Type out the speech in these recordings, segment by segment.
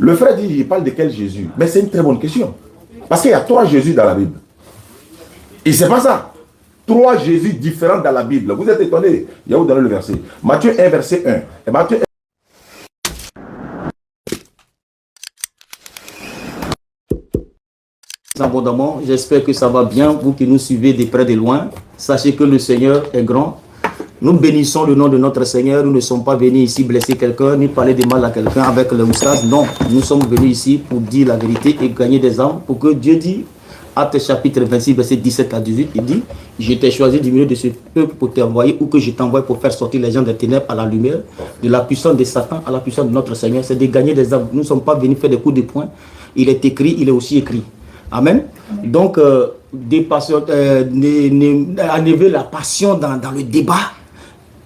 Le frère dit, il parle de quel Jésus? Mais c'est une très bonne question. Parce qu'il y a 3 Jésus dans la Bible. Et c'est pas ça. 3 Jésus différents dans la Bible. Vous êtes étonnés? Il y a où donner le verset? Matthieu 1, verset 1. Et Matthieu 1. Abondamment, j'espère que ça va bien, vous qui nous suivez de près de loin. Sachez que le Seigneur est grand. Nous bénissons le nom de notre Seigneur. Nous ne sommes pas venus ici blesser quelqu'un, ni parler de mal à quelqu'un avec le moustache. Non, nous sommes venus ici pour dire la vérité et gagner des âmes. Pour que Dieu dit, Actes chapitre 26, verset 17 à 18, il dit, je t'ai choisi du milieu de ce peuple pour t'envoyer, ou que je t'envoie pour faire sortir les gens des ténèbres à la lumière, de la puissance de Satan à la puissance de notre Seigneur. C'est de gagner des âmes. Nous ne sommes pas venus faire des coups de poing. Il est écrit, il est aussi écrit. Amen. Donc, enlever la passion dans le débat.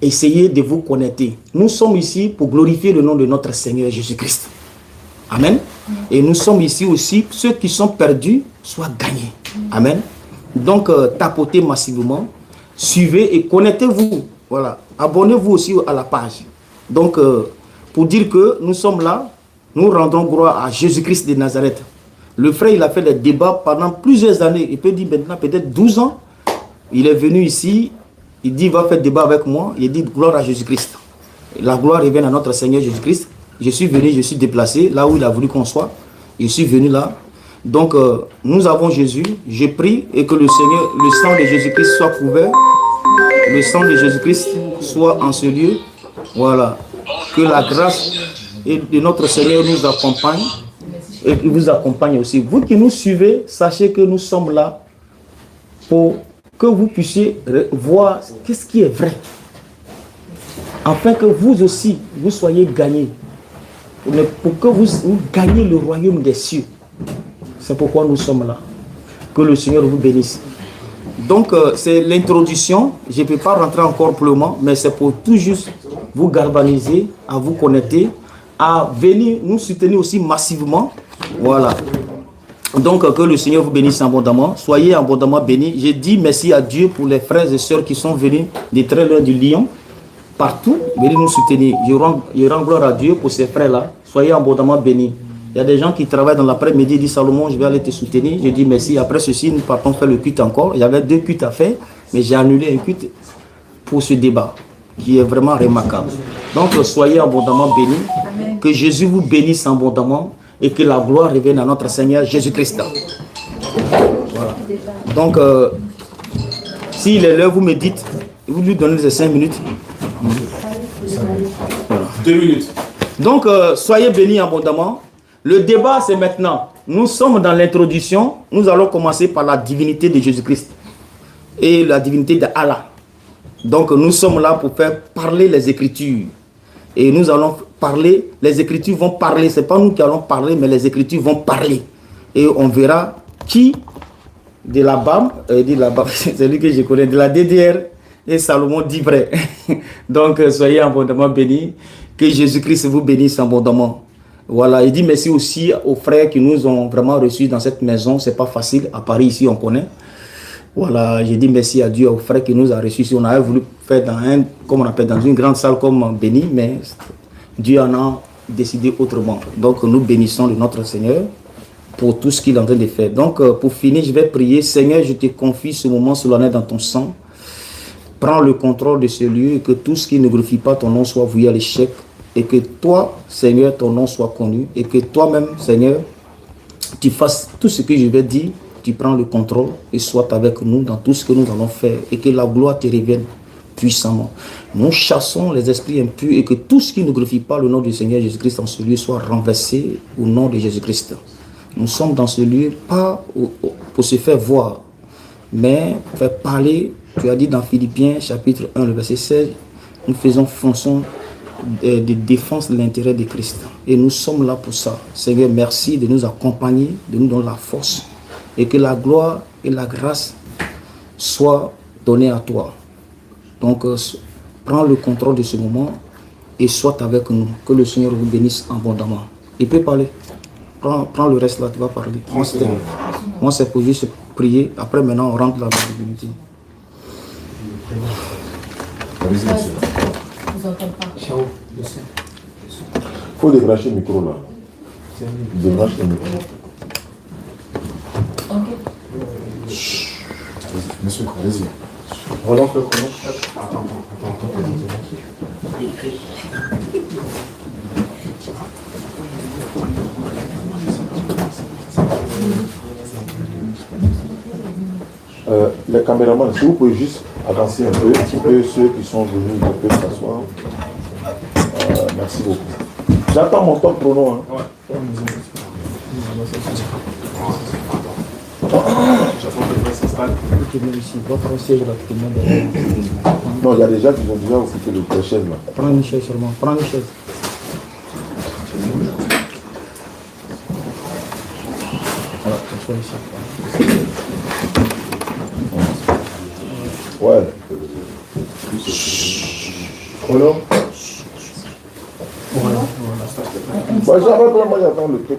Essayez de vous connecter. Nous sommes ici pour glorifier le nom de notre Seigneur Jésus-Christ. Amen. Et nous sommes ici aussi, ceux qui sont perdus soient gagnés. Amen. Donc, tapotez massivement, suivez et connectez-vous. Voilà. Abonnez-vous aussi à la page. Donc, pour dire que nous sommes là, nous rendons gloire à Jésus-Christ de Nazareth. Le frère, il a fait des débats pendant plusieurs années. Il peut dire maintenant peut-être 12 ans. Il est venu ici. Il dit, il va faire débat avec moi. Il dit, gloire à Jésus-Christ. La gloire revient à notre Seigneur Jésus-Christ. Je suis venu, je suis déplacé là où il a voulu qu'on soit. Je suis venu là. Donc, nous avons Jésus. Je prie et que le Seigneur, le sang de Jésus-Christ soit couvert. Le sang de Jésus-Christ soit en ce lieu. Voilà. Que la grâce de notre Seigneur nous accompagne. Et qu'il vous accompagne aussi. Vous qui nous suivez, sachez que nous sommes là pour que vous puissiez voir qu'est-ce qui est vrai. Afin que vous aussi, vous soyez gagnés. Pour que vous gagnez le royaume des cieux. C'est pourquoi nous sommes là. Que le Seigneur vous bénisse. Donc, c'est l'introduction. Je ne peux pas rentrer encore plus loin, mais c'est pour tout juste vous galvaniser, à vous connecter, à venir nous soutenir aussi massivement. Voilà. Donc, que le Seigneur vous bénisse abondamment. Soyez abondamment bénis. Je dis merci à Dieu pour les frères et sœurs qui sont venus de très loin du Lyon. Partout, venez nous soutenir. Je rends gloire à Dieu pour ces frères-là. Soyez abondamment bénis. Il y a des gens qui travaillent dans l'après-midi, disent Salomon, je vais aller te soutenir. Je dis merci. Après ceci, nous partons faire le culte encore. Il y avait 2 cultes à faire, mais j'ai annulé un culte pour ce débat qui est vraiment remarquable. Donc, soyez abondamment bénis. Amen. Que Jésus vous bénisse abondamment et que la gloire revienne à notre Seigneur Jésus-Christ. Voilà. Donc, s'il est l'heure, vous me dites, vous lui donnez les 5 minutes. Voilà. 2 minutes. Donc, soyez bénis abondamment. Le débat, c'est maintenant. Nous sommes dans l'introduction. Nous allons commencer par la divinité de Jésus-Christ et la divinité d'Allah. Donc, nous sommes là pour faire parler les Écritures. Et nous allons parler, les Écritures vont parler. Ce n'est pas nous qui allons parler, mais les Écritures vont parler. Et on verra qui, de la BAM, c'est lui que je connais, de la DDR, et Salomon dit vrai. Donc, soyez abondamment bénis. Que Jésus-Christ vous bénisse abondamment. Voilà, il dit merci aussi aux frères qui nous ont vraiment reçus dans cette maison. C'est pas facile, à Paris ici on connaît. Voilà, j'ai dit merci à Dieu, aux frères qui nous ont reçus. Si on avait voulu faire dans une grande salle comme béni, mais Dieu en a décidé autrement. Donc nous bénissons de notre Seigneur pour tout ce qu'il est en train de faire. Donc pour finir, je vais prier. Seigneur, je te confie ce moment solennel dans ton sang. Prends le contrôle de ce lieu et que tout ce qui ne glorifie pas ton nom soit voué à l'échec. Et que toi, Seigneur, ton nom soit connu. Et que toi-même, Seigneur, tu fasses tout ce que je vais dire. Tu prends le contrôle et sois avec nous dans tout ce que nous allons faire. Et que la gloire te revienne puissamment. Nous chassons les esprits impurs et que tout ce qui ne glorifie pas le nom du Seigneur Jésus-Christ en ce lieu soit renversé au nom de Jésus-Christ. Nous sommes dans ce lieu pas pour se faire voir, mais pour faire parler. Tu as dit dans Philippiens chapitre 1, le verset 16, nous faisons fonction de défense de l'intérêt de Christ. Et nous sommes là pour ça. Seigneur, merci de nous accompagner, de nous donner la force. Et que la gloire et la grâce soient données à toi. Donc, prends le contrôle de ce moment et sois avec nous. Que le Seigneur vous bénisse abondamment. Il peut parler. Prends le reste là, tu vas parler. Moi, c'est pour juste prier. Après, maintenant, on rentre dans la divinité. Il faut débrancher le micro là. Débranche le micro. Monsieur, allez-y. Relance le chrono. Attends. Les caméramans, si vous pouvez juste avancer un peu, ceux qui sont venus peuvent s'asseoir. Merci beaucoup. J'attends mon temps chrono. Hein. Ouais. Non, il y a des gens qui ont déjà occupé le chaise là. Prends une chaise seulement, prends une chaise. Voilà, ici. Ouais. Chrono. Moi j'attends le truc.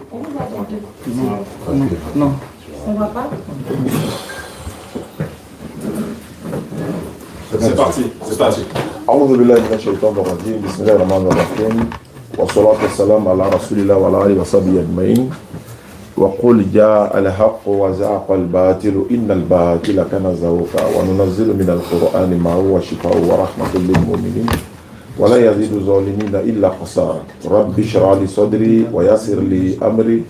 Non. Ça va pas? C'est parti. أعوذ بالله من الشيطان الرجيم بسم الله الرحمن الرحيم والصلاة والسلام على رسول الله وعلى آله وصحبه أجمعين وقل جاء الحق وزهق الباطل إن الباطل كان زهوقا وننزل من القرآن ما هو شفاء ورحمة للمؤمنين ولا يزيد الظالمين إلا خسارا رب اشرح لي صدري ويسر لي أمري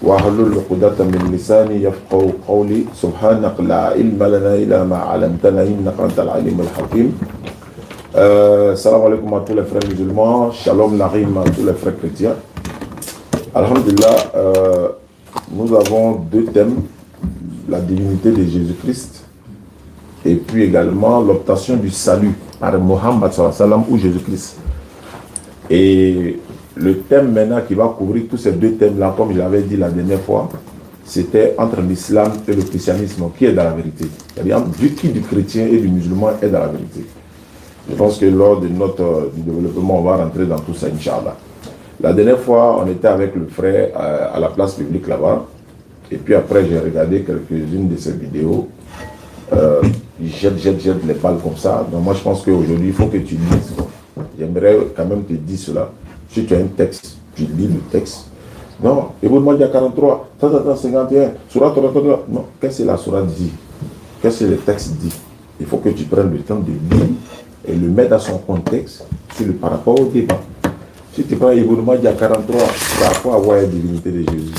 واحلل عقدة من لساني يفقهوا قولي سبحانك لا علم لنا إلا ما علمتنا إنك أنت العليم الحكيم. Salam alaikum à tous les frères musulmans, shalom narim à tous les frères chrétiens. Alhamdulillah, nous avons deux thèmes, la divinité de Jésus-Christ et puis également l'obtention du salut par Mohammed sallam ou Jésus-Christ. Et le thème maintenant qui va couvrir tous ces deux thèmes-là, comme je l'avais dit la dernière fois, c'était entre l'islam et le christianisme, qui est dans la vérité. C'est-à-dire, qui du chrétien et du musulman est dans la vérité. Je pense que lors de notre développement, on va rentrer dans tout ça, Inch'Allah. La dernière fois, on était avec le frère à la place publique là-bas. Et puis après, j'ai regardé quelques-unes de ses vidéos. Il jette les balles comme ça. Donc moi, je pense qu'aujourd'hui, il faut que tu lises. J'aimerais quand même te dire cela. Si tu as un texte, tu lis le texte. Non, Hébreux de Madia 43, 51, Surah 33. Non, qu'est-ce que la Surah dit? Qu'est-ce que le texte dit? Il faut que tu prennes le temps de lire et le mettre dans son contexte par rapport au débat. Si tu prends Hébreux de Madia 43, ça a quoi à voir avec la divinité de Jésus?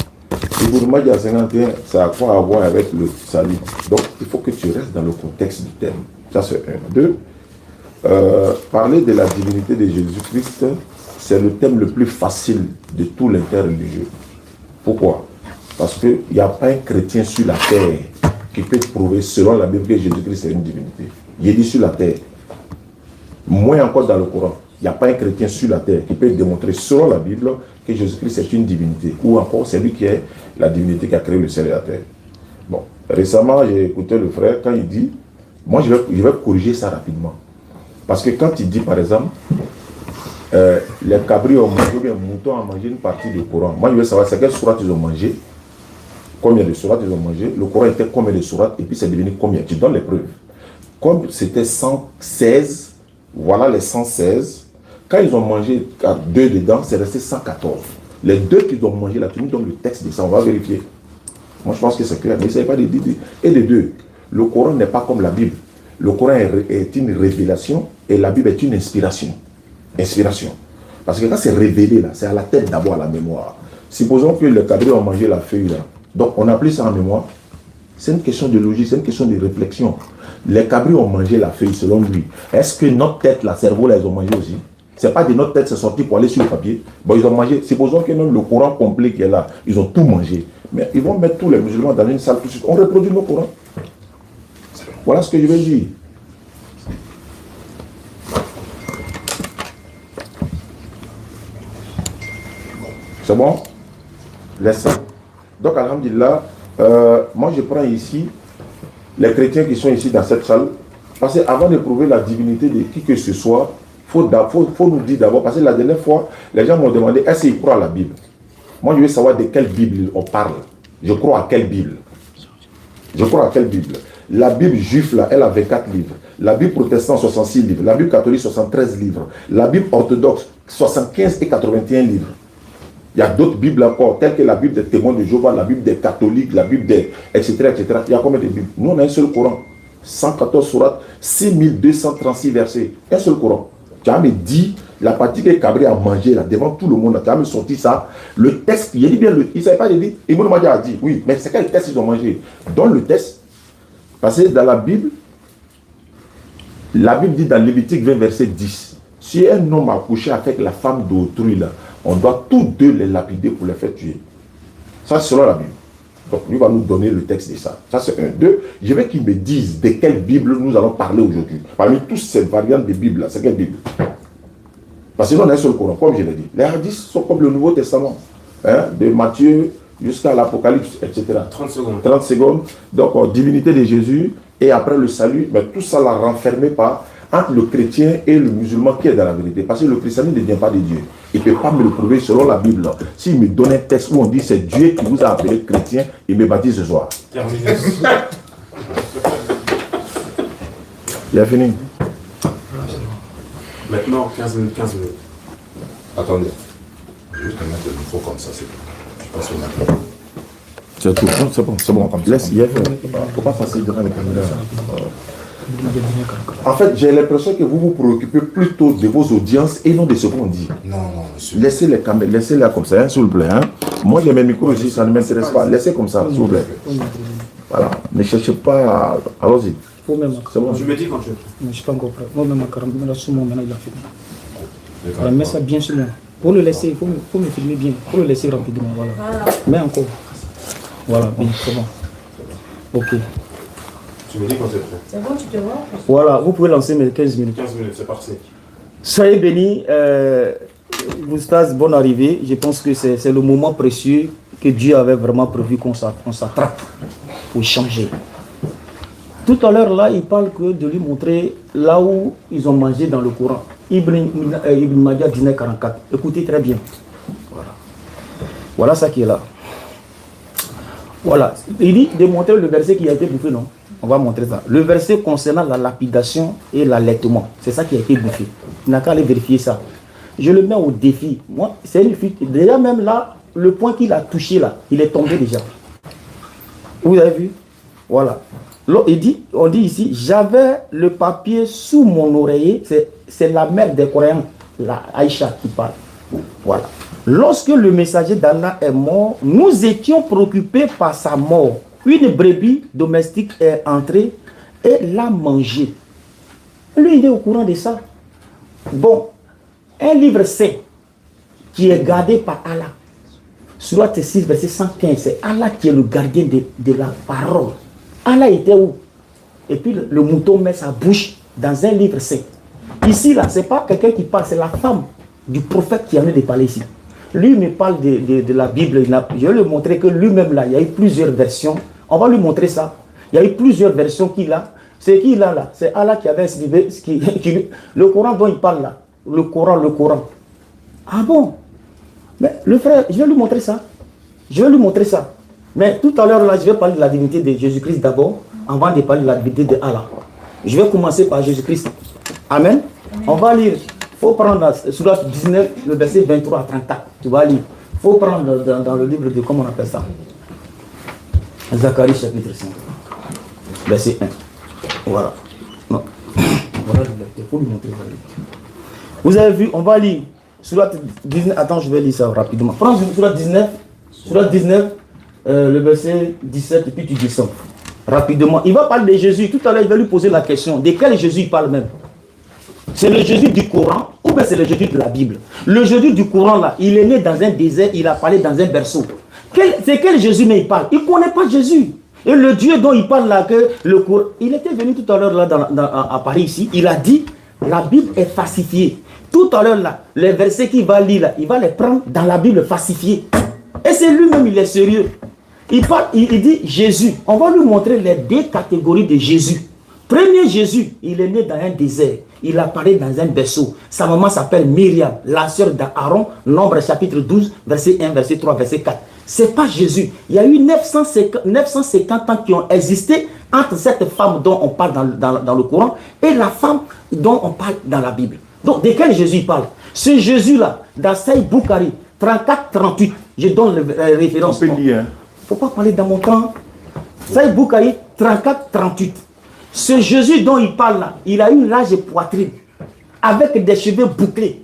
Hébreux de Madia 51, ça a quoi à voir avec le salut? Donc, il faut que tu restes dans le contexte du thème. Ça, c'est un. Deux, parler de la divinité de Jésus-Christ, c'est le thème le plus facile de tout l'interreligieux. Pourquoi? Parce qu'il n'y a pas un chrétien sur la terre qui peut prouver, selon la Bible, que Jésus-Christ est une divinité. Il est dit sur la terre. Moins encore dans le Coran. Il n'y a pas un chrétien sur la terre qui peut démontrer, selon la Bible, que Jésus-Christ est une divinité. Ou encore, c'est lui qui est la divinité qui a créé le ciel et la terre. Bon, récemment, j'ai écouté le frère quand il dit, moi je vais corriger ça rapidement. Parce que quand il dit, par exemple, les cabris ont mangé, ou bien les moutons ont mangé une partie du Coran. Moi, je veux savoir c'est quelle sourate ils ont mangé, combien de sourates ils ont mangé, le Coran était combien de sourates, et puis c'est devenu combien. Tu donnes les preuves. Comme c'était 116, voilà les 116. Quand ils ont mangé deux dedans, c'est resté 114. Les deux qu'ils ont mangé là, tu nous donnes le texte de ça, on va vérifier. Moi, je pense que c'est clair. Mais c'est pas de dire. Et les deux, le Coran n'est pas comme la Bible. Le Coran est une révélation et la Bible est une inspiration. Inspiration. Parce que quand c'est révélé, là, c'est à la tête d'abord, à la mémoire. Supposons que les cabris ont mangé la feuille, là. Donc, on appelle ça en mémoire. C'est une question de logique, c'est une question de réflexion. Les cabris ont mangé la feuille, selon lui. Est-ce que notre tête, la cerveau, là, ils ont mangé aussi? C'est pas de notre tête, c'est sorti pour aller sur le papier. Bon, ils ont mangé. Supposons que même le Coran complet qui est là, ils ont tout mangé. Mais ils vont mettre tous les musulmans dans une salle tout de suite. On reproduit nos Corans. Voilà ce que je veux dire. C'est bon? Laisse ça. Donc, alhamdulillah, moi je prends ici les chrétiens qui sont ici dans cette salle. Parce qu'avant de prouver la divinité de qui que ce soit, il faut nous dire d'abord, parce que la dernière fois, les gens m'ont demandé, est-ce qu'ils croient à la Bible? Moi, je veux savoir de quelle Bible on parle. Je crois à quelle Bible? Je crois à quelle Bible? La Bible juive, là, elle a 24 livres. La Bible protestante, 66 livres. La Bible catholique, 73 livres. La Bible orthodoxe, 75 et 81 livres. Il y a d'autres Bibles encore, telles que la Bible des témoins de Jéhovah, la Bible des catholiques, la Bible des... etc. etc. Il y a combien de Bibles? Nous, on a un seul Coran. 114 sourates, 6236 versets. Un seul Coran. Tu as me dit, la partie que Cabri a mangé là, devant tout le monde, tu as me sorti ça. Le texte, il dit bien, il ne savait pas, il dit, Ibn Majah a dit, oui, mais c'est quel texte ils ont mangé? Dans le texte, parce que dans la Bible dit dans Lévitique 20, verset 10, si un homme a couché avec la femme d'autrui là, on doit tous deux les lapider pour les faire tuer. Ça, c'est selon la Bible. Donc, lui va nous donner le texte de ça. Ça, c'est un. Deux, je veux qu'ils me disent de quelle Bible nous allons parler aujourd'hui. Parmi toutes ces variantes de Bible là, c'est quelle Bible? Parce que nous, on a un seul Coran, comme je l'ai dit. Les hadiths sont comme le Nouveau Testament, hein, de Matthieu jusqu'à l'Apocalypse, etc. 30 secondes. 30 secondes. Donc, divinité de Jésus, et après le salut, mais tout ça l'a renfermé par entre le chrétien et le musulman qui est dans la vérité. Parce que le christianisme ne vient pas de Dieu. Il ne peut pas me le prouver selon la Bible. S'il me donne un texte où on dit c'est Dieu qui vous a appelé chrétien, il me baptise ce soir. Terminé. Il a fini. Maintenant, 15 minutes. Attendez. Juste mettre le micro comme ça, c'est tout. Je passe au micro. C'est tout. C'est bon. Laisse, il y a fait. Il ne faut pas passer devant les caméras. En fait, j'ai l'impression que vous vous préoccupez plutôt de vos audiences et non de ce qu'on dit. Non, monsieur. Laissez les caméras, laissez-les comme ça, hein, s'il vous plaît. Hein. Moi, j'ai mes micros ici, ça ne m'intéresse pas. Laissez comme ça, s'il vous plaît. Voilà. Ne cherchez pas. Allons-y. C'est bon. Je me dis quand tu veux. Je ne suis pas encore prêt. Moi-même, ma caméra sur moi, maintenant, il a fait. Voilà, mets ça bien sur moi. Pour le laisser, il faut me filmer bien. Pour le laisser rapidement. Voilà. Mets encore. Voilà, bien, c'est bon. Ok. Tu me dis quand tu es prêt. C'est bon, tu te vois? Voilà, vous pouvez lancer mes 15 minutes. 15 minutes, c'est parti. Soyez bénis. Gustave, bonne arrivée. Je pense que c'est le moment précieux que Dieu avait vraiment prévu qu'on s'attrape pour changer. Tout à l'heure, là, il parle que de lui montrer là où ils ont mangé dans le Coran. Ibn Majah 1944. Écoutez très bien. Voilà ça qui est là. Voilà. Il dit de montrer le verset qui a été bouffé, non? On va montrer ça. Le verset concernant la lapidation et l'allaitement. C'est ça qui a été bouffé. Il n'a qu'à aller vérifier ça. Je le mets au défi. Moi, c'est une fille. Déjà, même là, le point qu'il a touché là, il est tombé déjà. Vous avez vu? Voilà. On dit ici, j'avais le papier sous mon oreiller. C'est la mère des croyants, la Aïcha, qui parle. Voilà. Lorsque le messager d'Allah est mort, nous étions préoccupés par sa mort. Une brebis domestique est entrée et l'a mangé. Lui, il est au courant de ça. Bon, un livre saint qui est gardé par Allah. Surat 6, verset 115, c'est Allah qui est le gardien de la parole. Allah était où? Et puis le mouton met sa bouche dans un livre saint. Ici, là, ce n'est pas quelqu'un qui parle, c'est la femme du prophète qui en est de parler ici. Lui me parle de la Bible. Je vais lui montrer que lui-même, là, il y a eu plusieurs versions. On va lui montrer ça. Il y a eu plusieurs versions qu'il a. C'est qui il a là? C'est Allah qui avait escrivé le Coran dont il parle là. Le Coran. Ah bon? Mais le frère, je vais lui montrer ça. Mais tout à l'heure, là, je vais parler de la divinité de Jésus-Christ d'abord, avant de parler de la divinité de Allah. Je vais commencer par Jésus-Christ. Amen. On va lire. Il faut prendre Surat 19, le verset 23 à 34. Tu vas lire. Il faut prendre dans le livre de, comment on appelle ça? Zacharie chapitre 5. Verset 1. Voilà. Non. Voilà le verset. Il faut lui montrer. Vous avez vu, on va lire. Surat 19. Attends, je vais lire ça rapidement. Prends Surat 19. Surat 19. Le verset 17 et puis tu descends rapidement. Il va parler de Jésus. Tout à l'heure, il va lui poser la question. De quel Jésus il parle même? C'est le Jésus du Coran ou bien c'est le Jésus de la Bible? Le Jésus du Coran là, il est né dans un désert, il a parlé dans un berceau. C'est quel Jésus mais il parle? Il ne connaît pas Jésus. Et le Dieu dont il parle là, que le Coran, il était venu tout à l'heure là à Paris ici, il a dit la Bible est falsifiée. Tout à l'heure là, les versets qu'il va lire là, il va les prendre dans la Bible falsifiée. Et c'est lui-même, il est sérieux. Il dit Jésus. On va lui montrer les deux catégories de Jésus. Premier Jésus, il est né dans un désert. Il apparaît dans un berceau. Sa maman s'appelle Myriam, la sœur d'Aaron. Nombre chapitre 12, verset 1, verset 3, verset 4. Ce n'est pas Jésus. Il y a eu 950 ans qui ont existé entre cette femme dont on parle dans le Coran et la femme dont on parle dans la Bible. Donc, de quel Jésus il parle? Ce Jésus-là, dans Sahih Bukhari, 34-38. Je donne la référence. On peut lire. Il ne faut pas parler dans mon temps. Ça, Boukaï, 34-38. Ce Jésus dont il parle là, il a une large poitrine avec des cheveux bouclés.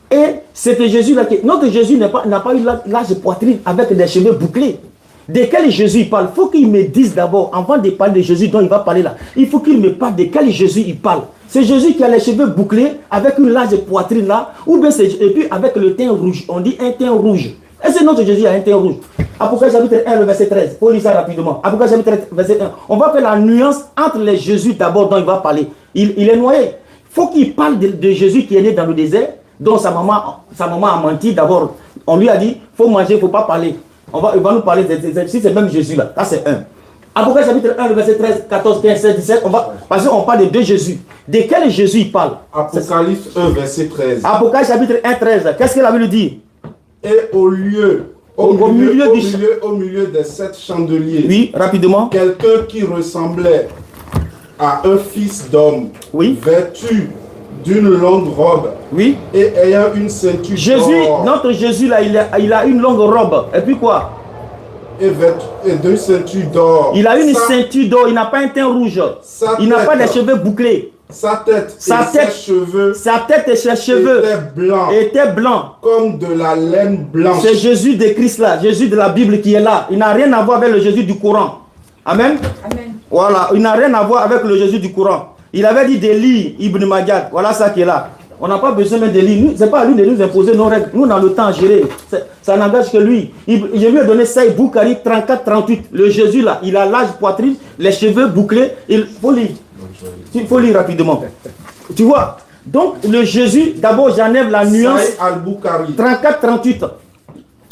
Et c'était Jésus là. Notre Jésus n'a pas eu large poitrine avec des cheveux bouclés. De quel Jésus il parle? Il faut qu'il me dise d'abord, avant de parler de Jésus dont il va parler là, il faut qu'il me parle de quel Jésus il parle. C'est Jésus qui a les cheveux bouclés avec une large poitrine là, ou bien c'est, et puis avec le teint rouge. On dit un teint rouge. Est-ce que notre Jésus a un teint rouge? Apocalypse chapitre 1, le verset 13. Faut lire ça rapidement. Apocalypse chapitre 1, verset 1. On va faire la nuance entre les Jésus d'abord dont il va parler. Il est noyé. Il faut qu'il parle de Jésus qui est né dans le désert, dont sa maman a menti d'abord. On lui a dit, il faut manger, il ne faut pas parler. Il va nous parler si c'est même Jésus là. Ça c'est un. Apocalypse chapitre 1, le verset 13, 14, 15, 16, 17. Parce qu'on parle de deux Jésus. De quel Jésus il parle? Apocalypse 1, verset 13. Apocalypse chapitre 1, 13. Qu'est-ce que la Bible dit? Et au milieu des 7 chandeliers, Oui, rapidement. quelqu'un qui ressemblait à un fils d'homme, Oui. vêtu d'une longue robe, Oui. et ayant une ceinture Jésus, d'or, notre Jésus là, il a une longue robe. Et puis quoi? et d'une ceinture d'or. Il a une ceinture d'or, il n'a pas un teint rouge. Il n'a pas des cheveux bouclés. Sa tête et ses cheveux étaient blancs comme de la laine blanche. C'est Jésus de Christ là, Jésus de la Bible qui est là. Il n'a rien à voir avec le Jésus du Coran. Amen. Amen. Voilà, il n'a rien à voir avec le Jésus du Coran. Il avait dit d'Élie, Ibn Magad. Voilà ça qui est là. On n'a pas besoin d'Élie. Ce n'est pas à lui de nous imposer nos règles. Nous, on a le temps à gérer. Ça n'engage que lui. Je lui ai donné ça, Boukhari 34-38. Le Jésus là, il a l'âge poitrine, les cheveux bouclés. Il faut lire. Il faut lire rapidement. Tu vois? Donc, le Jésus, d'abord, j'enlève la nuance. 34-38.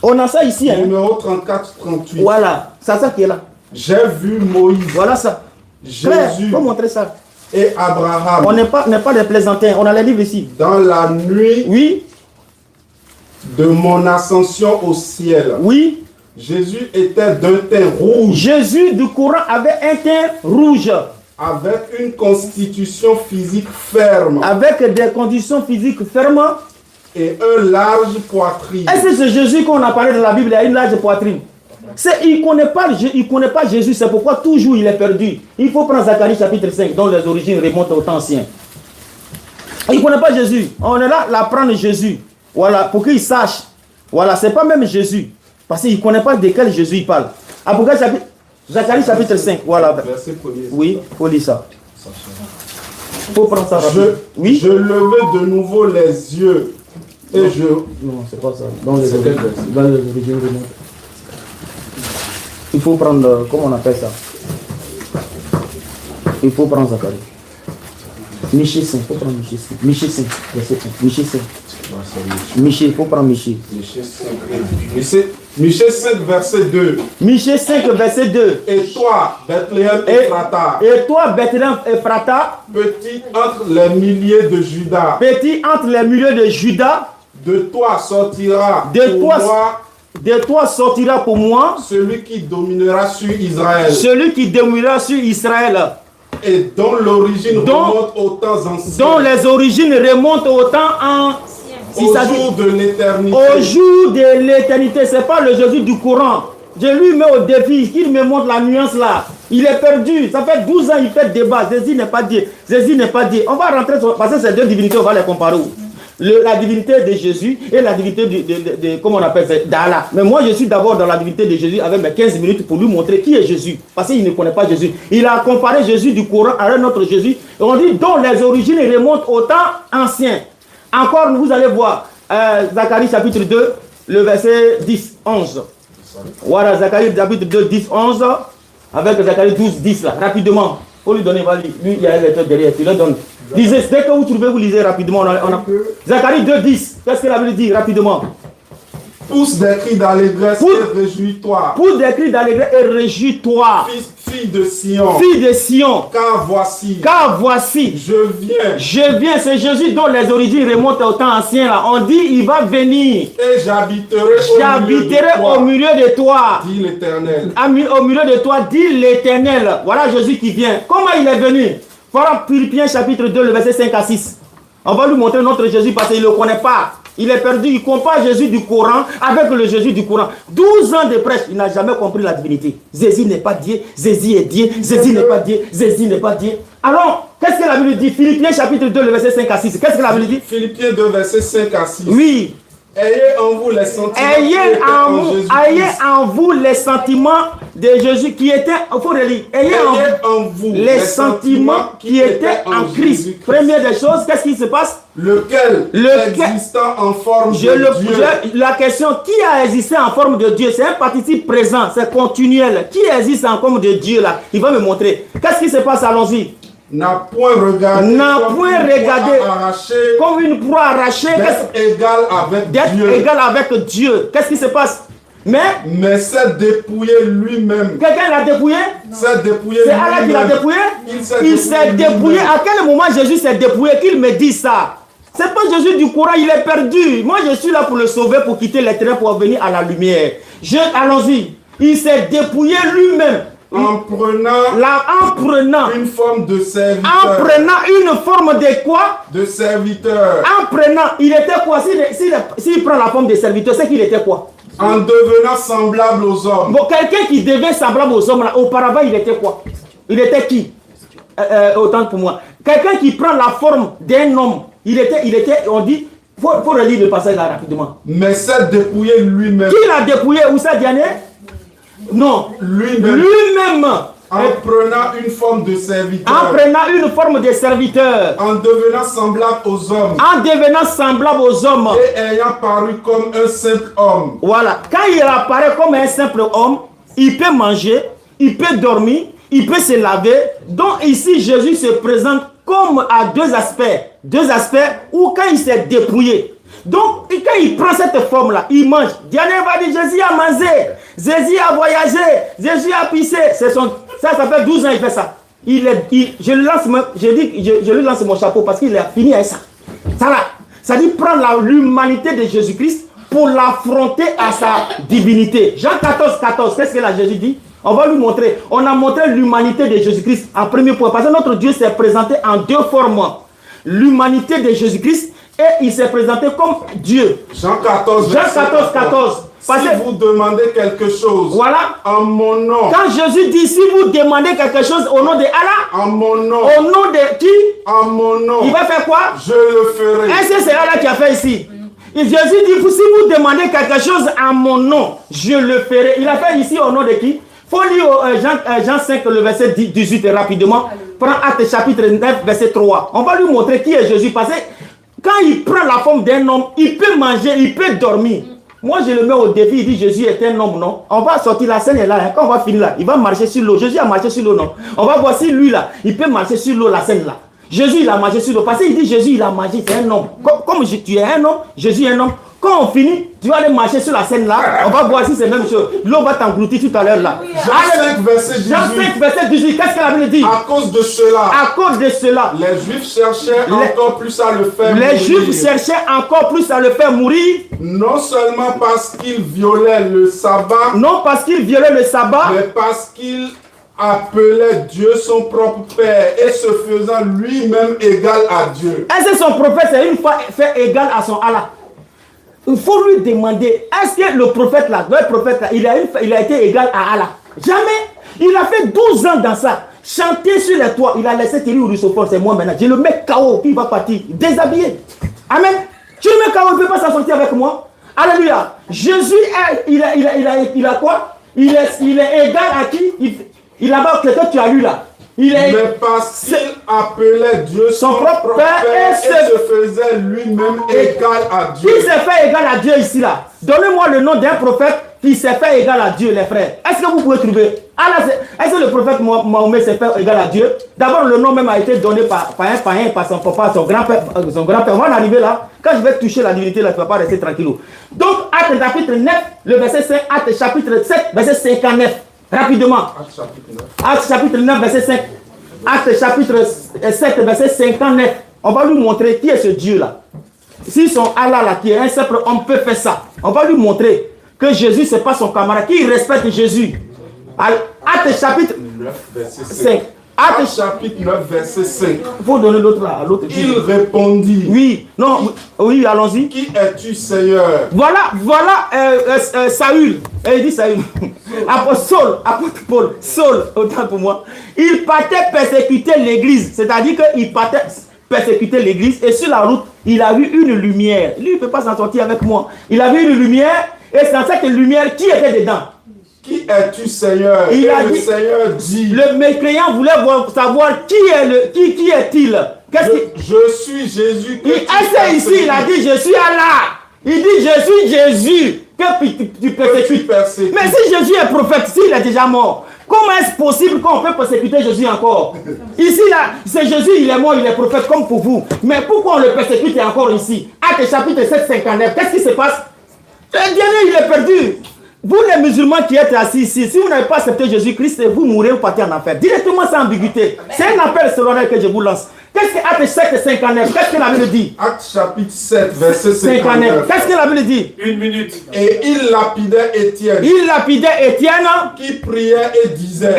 On a ça ici. Hein? Numéro 34-38. Voilà. C'est ça qui est là. J'ai vu Moïse. Voilà ça. Jésus. Il faut montrer ça. Et Abraham. On n'est pas des plaisantins. On a les livres ici. Dans la nuit. Oui. De mon ascension au ciel. Oui. Jésus était d'un teint rouge. Jésus du Coran avait un teint rouge. Avec une constitution physique ferme. Avec des conditions physiques fermes. Et un large poitrine. Est-ce que c'est Jésus qu'on a parlé dans la Bible, il a une large poitrine? Il ne connaît pas Jésus, c'est pourquoi toujours il est perdu. Il faut prendre Zacharie chapitre 5, dont les origines remontent au temps ancien. Il ne connaît pas Jésus. On est là, l'apprendre Jésus. Voilà, pour qu'il sache. Voilà, c'est pas même Jésus. Parce qu'il ne connaît pas de quel Jésus il parle. Zacharie chapitre 5, voilà. Oui, il faut lire ça. Il faut prendre ça rapidement. Oui. Je levai de nouveau les yeux. Et je... Non, c'est pas ça. Dans les origines remontent. Il faut prendre, comment on appelle ça? Il faut prendre Zacharie. Michée 5, il faut prendre Michée 5. Michée 5, verset 1. Michée 5. Michée, il faut prendre Michée. Michée 5, verset 2. Michée 5, verset 2. Et toi, Bethléem Ephrata. Et toi, Bethléem Ephrata. Petit entre les milliers de Juda. Petit entre les milliers de Juda. De toi sortira. De toi sortira pour moi celui qui dominera sur Israël. Celui qui dominera sur Israël. Et dont l'origine remonte aux temps anciens. Dont les origines remontent au temps ancien. Au jour de l'éternité. Au jour de l'éternité. Ce n'est pas le Jésus du Coran. Je lui mets au défi qu'il me montre la nuance là. Il est perdu. Ça fait 12 ans il fait débat. Jésus n'est pas dit. Jésus n'est pas dit. On va rentrer sur... Parce que ces deux divinités, on va les comparer. La divinité de Jésus et la divinité de comment on appelle ça, d'Allah. Mais moi je suis d'abord dans la divinité de Jésus avec mes 15 minutes pour lui montrer qui est Jésus. Parce qu'il ne connaît pas Jésus. Il a comparé Jésus du Coran avec notre Jésus. Et on dit dont les origines remontent au temps ancien. Encore vous allez voir Zacharie chapitre 2, le verset 10, 11. Voilà Zacharie chapitre 2, 10, 11. Avec Zacharie 12, 10 là, rapidement. Il faut lui donner, lui il y a un lecteur derrière, tu le donnes. Lisez, dès que vous trouvez, vous lisez rapidement. Zacharie 2, 10. Qu'est-ce que la Bible dit rapidement? Pousse des cris d'allégresse et réjouis-toi. Pousse des cris d'allégresse et réjouis-toi. Fille de Sion. Fille de Sion. Car voici. Je viens. C'est Jésus dont les origines remontent au temps ancien. Là. On dit il va venir. Et j'habiterai au milieu de toi. Dit l'Éternel. Au milieu de toi, dit l'Éternel. Voilà Jésus qui vient. Comment il est venu? Voilà Philippiens chapitre 2, le verset 5 à 6. On va lui montrer notre Jésus parce qu'il ne le connaît pas. Il est perdu, il compare Jésus du Coran avec le Jésus du Coran. 12 ans de prêche, il n'a jamais compris la divinité. Jésus n'est pas Dieu, Jésus est Dieu, Jésus n'est pas Dieu, Jésus n'est pas Dieu. Alors, qu'est-ce que la Bible dit? Philippiens chapitre 2, le verset 5 à 6. Qu'est-ce que la Bible dit? Philippiens 2, verset 5 à 6. Oui. Ayez en vous les sentiments Ayez en vous les sentiments de Jésus qui étaient, il faut relire. Ayez en vous les sentiments qui étaient en Christ. Première des choses, qu'est-ce qui se passe? Lequel existant en forme de Dieu. La question, qui a existé en forme de Dieu? C'est un participe présent, c'est continuel. Qui existe en forme de Dieu là? Il va me montrer. Qu'est-ce qui se passe? Allons-y. N'a point regardé comme une proie arrachée d'être égal avec Dieu. Qu'est-ce qui se passe? Mais s'est dépouillé lui-même. Quelqu'un l'a dépouillé? C'est Allah qui l'a dépouillé? Il s'est dépouillé. À quel moment Jésus s'est dépouillé? Qu'il me dit ça? C'est pas Jésus du Coran, il est perdu. Moi je suis là pour le sauver, pour quitter les ténèbres, pour venir à la lumière. Allons-y. Il s'est dépouillé lui-même. En prenant une forme de serviteur. En prenant une forme de quoi? De serviteur. En prenant, il était quoi? S'il prend la forme de serviteur, c'est qu'il était quoi? En devenant semblable aux hommes. Bon, quelqu'un qui devient semblable aux hommes, là, auparavant, il était quoi? Il était qui? Autant pour moi. Quelqu'un qui prend la forme d'un homme, il était, on dit, faut relire le passage là rapidement. Mais s'est dépouillé lui-même. Qui l'a dépouillé? Où ça, Diane? Non. Lui-même. En prenant une forme de serviteur. En prenant une forme de serviteur. En devenant semblable aux hommes. En devenant semblable aux hommes. Et ayant paru comme un simple homme. Voilà. Quand il apparaît comme un simple homme, il peut manger, il peut dormir, il peut se laver. Donc ici, Jésus se présente comme à deux aspects. Deux aspects où quand il s'est dépouillé. Donc, quand il prend cette forme-là, il mange. Diane va dire, Jésus a mangé, Jésus a voyagé, Jésus a pissé. Ça fait 12 ans qu'il fait ça. Je lui lance mon chapeau parce qu'il a fini avec ça. Ça dit prendre l'humanité de Jésus-Christ pour l'affronter à sa divinité. Jean 14, 14, qu'est-ce que là Jésus dit? On va lui montrer. On a montré l'humanité de Jésus-Christ en premier point. Parce que notre Dieu s'est présenté en deux formes. L'humanité de Jésus-Christ et il s'est présenté comme Dieu. Jean 14, 14. Si vous demandez quelque chose, voilà, en mon nom. Quand Jésus dit si vous demandez quelque chose au nom de Allah, en mon nom. Au nom de qui? En mon nom. Il va faire quoi? Je le ferai. Est-ce que c'est Allah qui a fait ici? Et Jésus dit si vous demandez quelque chose en mon nom, je le ferai. Il a fait ici au nom de qui? Il faut lire Jean 5, le verset 18 rapidement. Prends Actes chapitre 9, verset 3. On va lui montrer qui est Jésus. Parce que quand il prend la forme d'un homme, il peut manger, il peut dormir. Moi, je le mets au défi. Il dit Jésus est un homme, non? On va sortir, la scène est là. Hein. Quand on va finir là, il va marcher sur l'eau. Jésus a marché sur l'eau, non? On va voir si lui là, il peut marcher sur l'eau, la scène là. Jésus, il a marché sur l'eau. Parce qu'il dit Jésus, il a marché, c'est un homme. Comme tu es un homme, Jésus est un homme. Quand on finit, tu vas aller marcher sur la scène là. On va voir si c'est la même chose. L'eau va t'engloutir tout à l'heure là. Jean 5, verset 18. Jean 5, verset 18. Qu'est-ce que la Bible dit? À cause de cela. À cause de cela. Les Juifs cherchaient encore plus à le faire mourir. Les Juifs cherchaient encore plus à le faire mourir. Non seulement parce qu'il violait le sabbat. Non parce qu'il violait le sabbat. Mais parce qu'il appelait Dieu son propre Père et se faisant lui-même égal à Dieu. Est-ce que son prophète c'est une fois fait égal à son Allah? Il faut lui demander, est-ce que le prophète là, il a été égal à Allah? Jamais. Il a fait 12 ans dans ça. Chanter sur les toits. Il a laissé Thierry Ourissofort, c'est moi maintenant. Je le mets KO, puis il va partir. Déshabillé. Amen. Tu le mets KO, il ne peut pas s'en sortir avec moi. Alléluia. Jésus, il a quoi? Il est égal à qui? Il a pas que toi tu as lu là. Mais parce qu'il appelait Dieu son propre Père et se faisait lui-même égal à Dieu. Qui s'est fait égal à Dieu ici là? Donnez-moi le nom d'un prophète qui s'est fait égal à Dieu, les frères. Est-ce que vous pouvez trouver? Est-ce que le prophète Mahomet s'est fait égal à Dieu? D'abord, le nom même a été donné par un païen, par son papa, son grand-père. On va en arriver là. Quand je vais toucher la divinité, là, tu ne vas pas rester tranquille. Donc, Acte chapitre 9, le verset 5, Acte chapitre 7, verset 59. Rapidement. Acte chapitre 9, verset 5. Acte chapitre 7, verset 59. On va lui montrer qui est ce Dieu-là. Si son Allah, là, qui est un simple homme, peut faire ça, on va lui montrer que Jésus, ce n'est pas son camarade, qu'il respecte Jésus. Acte chapitre 9, verset 5. Actes chapitre 9, verset 5. Il faut donner l'autre là, l'autre. Il répondit. Oui, non, oui, allons-y. Qui es-tu, Seigneur? Voilà, Saül. Il dit Saül. Apôtre Paul, Saul, autant pour moi. Il partait persécuter l'église. C'est-à-dire qu'il partait persécuter l'église et sur la route, il a vu une lumière. Lui, il ne peut pas s'en sortir avec moi. Il a vu une lumière et c'est dans cette lumière qui était dedans. Qui es-tu, Seigneur? Il a le dit, Seigneur dit. Le mécréant voulait savoir qui est-il. Je suis Jésus. Il essaie ici, il a dit je suis Allah. Il dit je suis Jésus. Que tu persécutes. Mais si Jésus est prophète, s'il est déjà mort, comment est-ce possible qu'on peut persécuter Jésus encore? Ici, là, c'est Jésus, il est mort, il est prophète comme pour vous. Mais pourquoi on le persécute encore ici? Actes chapitre 7, 59, qu'est-ce qui se passe? Le dernier, il est perdu. Vous les musulmans qui êtes assis ici, si vous n'avez pas accepté Jésus-Christ, vous mourrez ou partez en enfer. Directement sans ambiguïté. C'est un appel solennel que je vous lance. Qu'est-ce que Actes 7, 59? Qu'est-ce que la Bible dit? Actes chapitre 7, verset 59. Qu'est-ce que la Bible dit? Une minute. Et il lapidait Étienne. Il lapidait Étienne. Qui priait et disait.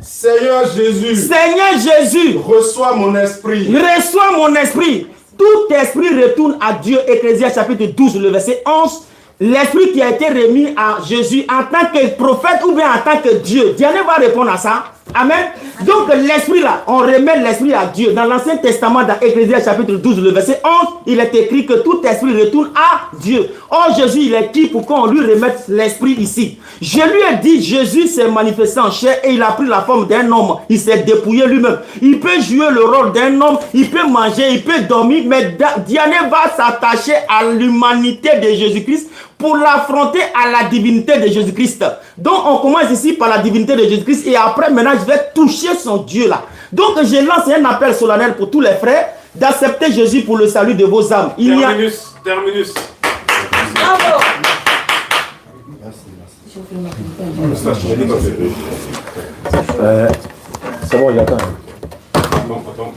Seigneur Jésus, reçois mon esprit. Reçois mon esprit. Tout esprit retourne à Dieu. Ecclésiaste chapitre 12, le verset 11. L'esprit qui a été remis à Jésus en tant que prophète ou bien en tant que Dieu. Dieu va répondre à ça. Amen. Donc l'esprit là, on remet l'esprit à Dieu. Dans l'Ancien Testament, dans Ecclésiaste chapitre 12, le verset 11, il est écrit que tout esprit retourne à Dieu. Or Jésus, il est qui pour qu'on lui remette l'esprit ici? Je lui ai dit, Jésus s'est manifesté en chair et il a pris la forme d'un homme. Il s'est dépouillé lui-même. Il peut jouer le rôle d'un homme, il peut manger, il peut dormir, mais Diane va s'attacher à l'humanité de Jésus-Christ pour l'affronter à la divinité de Jésus-Christ. Donc on commence ici par la divinité de Jésus-Christ et après maintenant je vais toucher son Dieu là. Donc je lance un appel solennel pour tous les frères d'accepter Jésus pour le salut de vos âmes. Terminus. Bravo. C'est bon, il attend. Attends.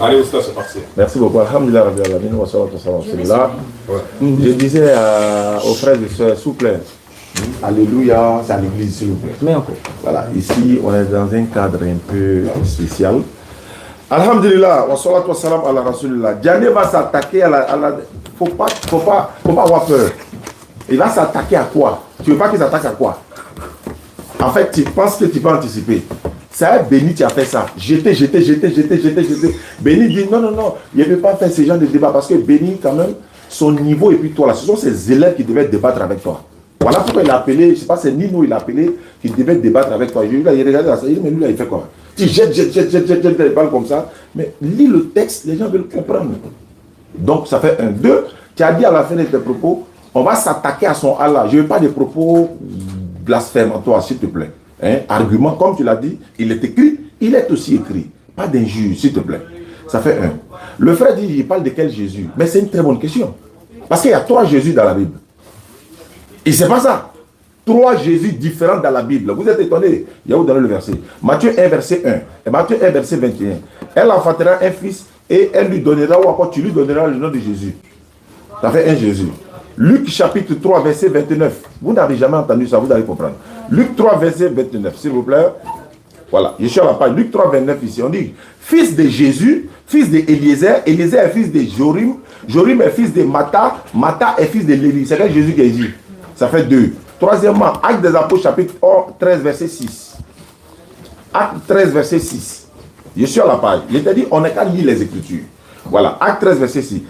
Allez, Oustaz, c'est parti. Merci beaucoup. Alhamdulillah, Rabbi Alamin, wa salatu wa salam. C'est là. Je disais aux frères et sœurs, s'il vous plaît, alléluia, c'est à l'église, s'il vous plaît. Mais encore. Voilà, ici, on est dans un cadre un peu spécial. Alhamdulillah, wa salatu wa salam ala rasulillah. Diane va s'attaquer à la... Faut pas avoir peur. Il va s'attaquer à quoi? Tu veux pas qu'il s'attaque à quoi? En fait, tu penses que tu peux anticiper. C'est Béni qui a fait ça. Jeter. Béni dit non, il ne peut pas faire ce genre de débat parce que Béni, quand même, son niveau et puis toi là, ce sont ses élèves qui devaient débattre avec toi. Voilà pourquoi il a appelé, je ne sais pas, c'est Nino, il a appelé, qui devait débattre avec toi. Il regarde ça, mais lui là, il fait quoi? Tu jettes, il parle comme ça. Mais lis le texte, les gens veulent comprendre. Donc ça fait 1, 2. Tu as dit à la fin de tes propos, on va s'attaquer à son Allah. Je ne veux pas des propos blasphématoires, s'il te plaît. Argument, comme tu l'as dit, il est écrit, il est aussi écrit. Pas d'injure, s'il te plaît. Ça fait 1. Le frère dit, il parle de quel Jésus? Mais c'est une très bonne question. Parce qu'il y a 3 Jésus dans la Bible. Et c'est pas ça. 3 Jésus différents dans la Bible. Vous êtes étonnés. Il y a où dans le verset? Matthieu 1, verset 1. Et Matthieu 1, verset 21. Elle enfantera un fils et elle lui donnera, ou encore tu lui donneras le nom de Jésus. Ça fait 1 Jésus. Luc chapitre 3, verset 29. Vous n'avez jamais entendu ça, vous allez comprendre. Luc 3, verset 29, s'il vous plaît. Voilà, je suis à la page. Luc 3, 29 ici. On dit, fils de Jésus, fils d'Éliezer, Éliezer est fils de Jorim, Jorim est fils de Mata, Mata est fils de Lévi. C'est Jésus qui est dit. Ça fait 2. Troisièmement, Actes des Apôtres, chapitre 13, verset 6. Acte 13, verset 6. Je suis à la page. Je t'ai dit, on n'a qu'à lire les Écritures. Voilà, Acte 13, verset 6.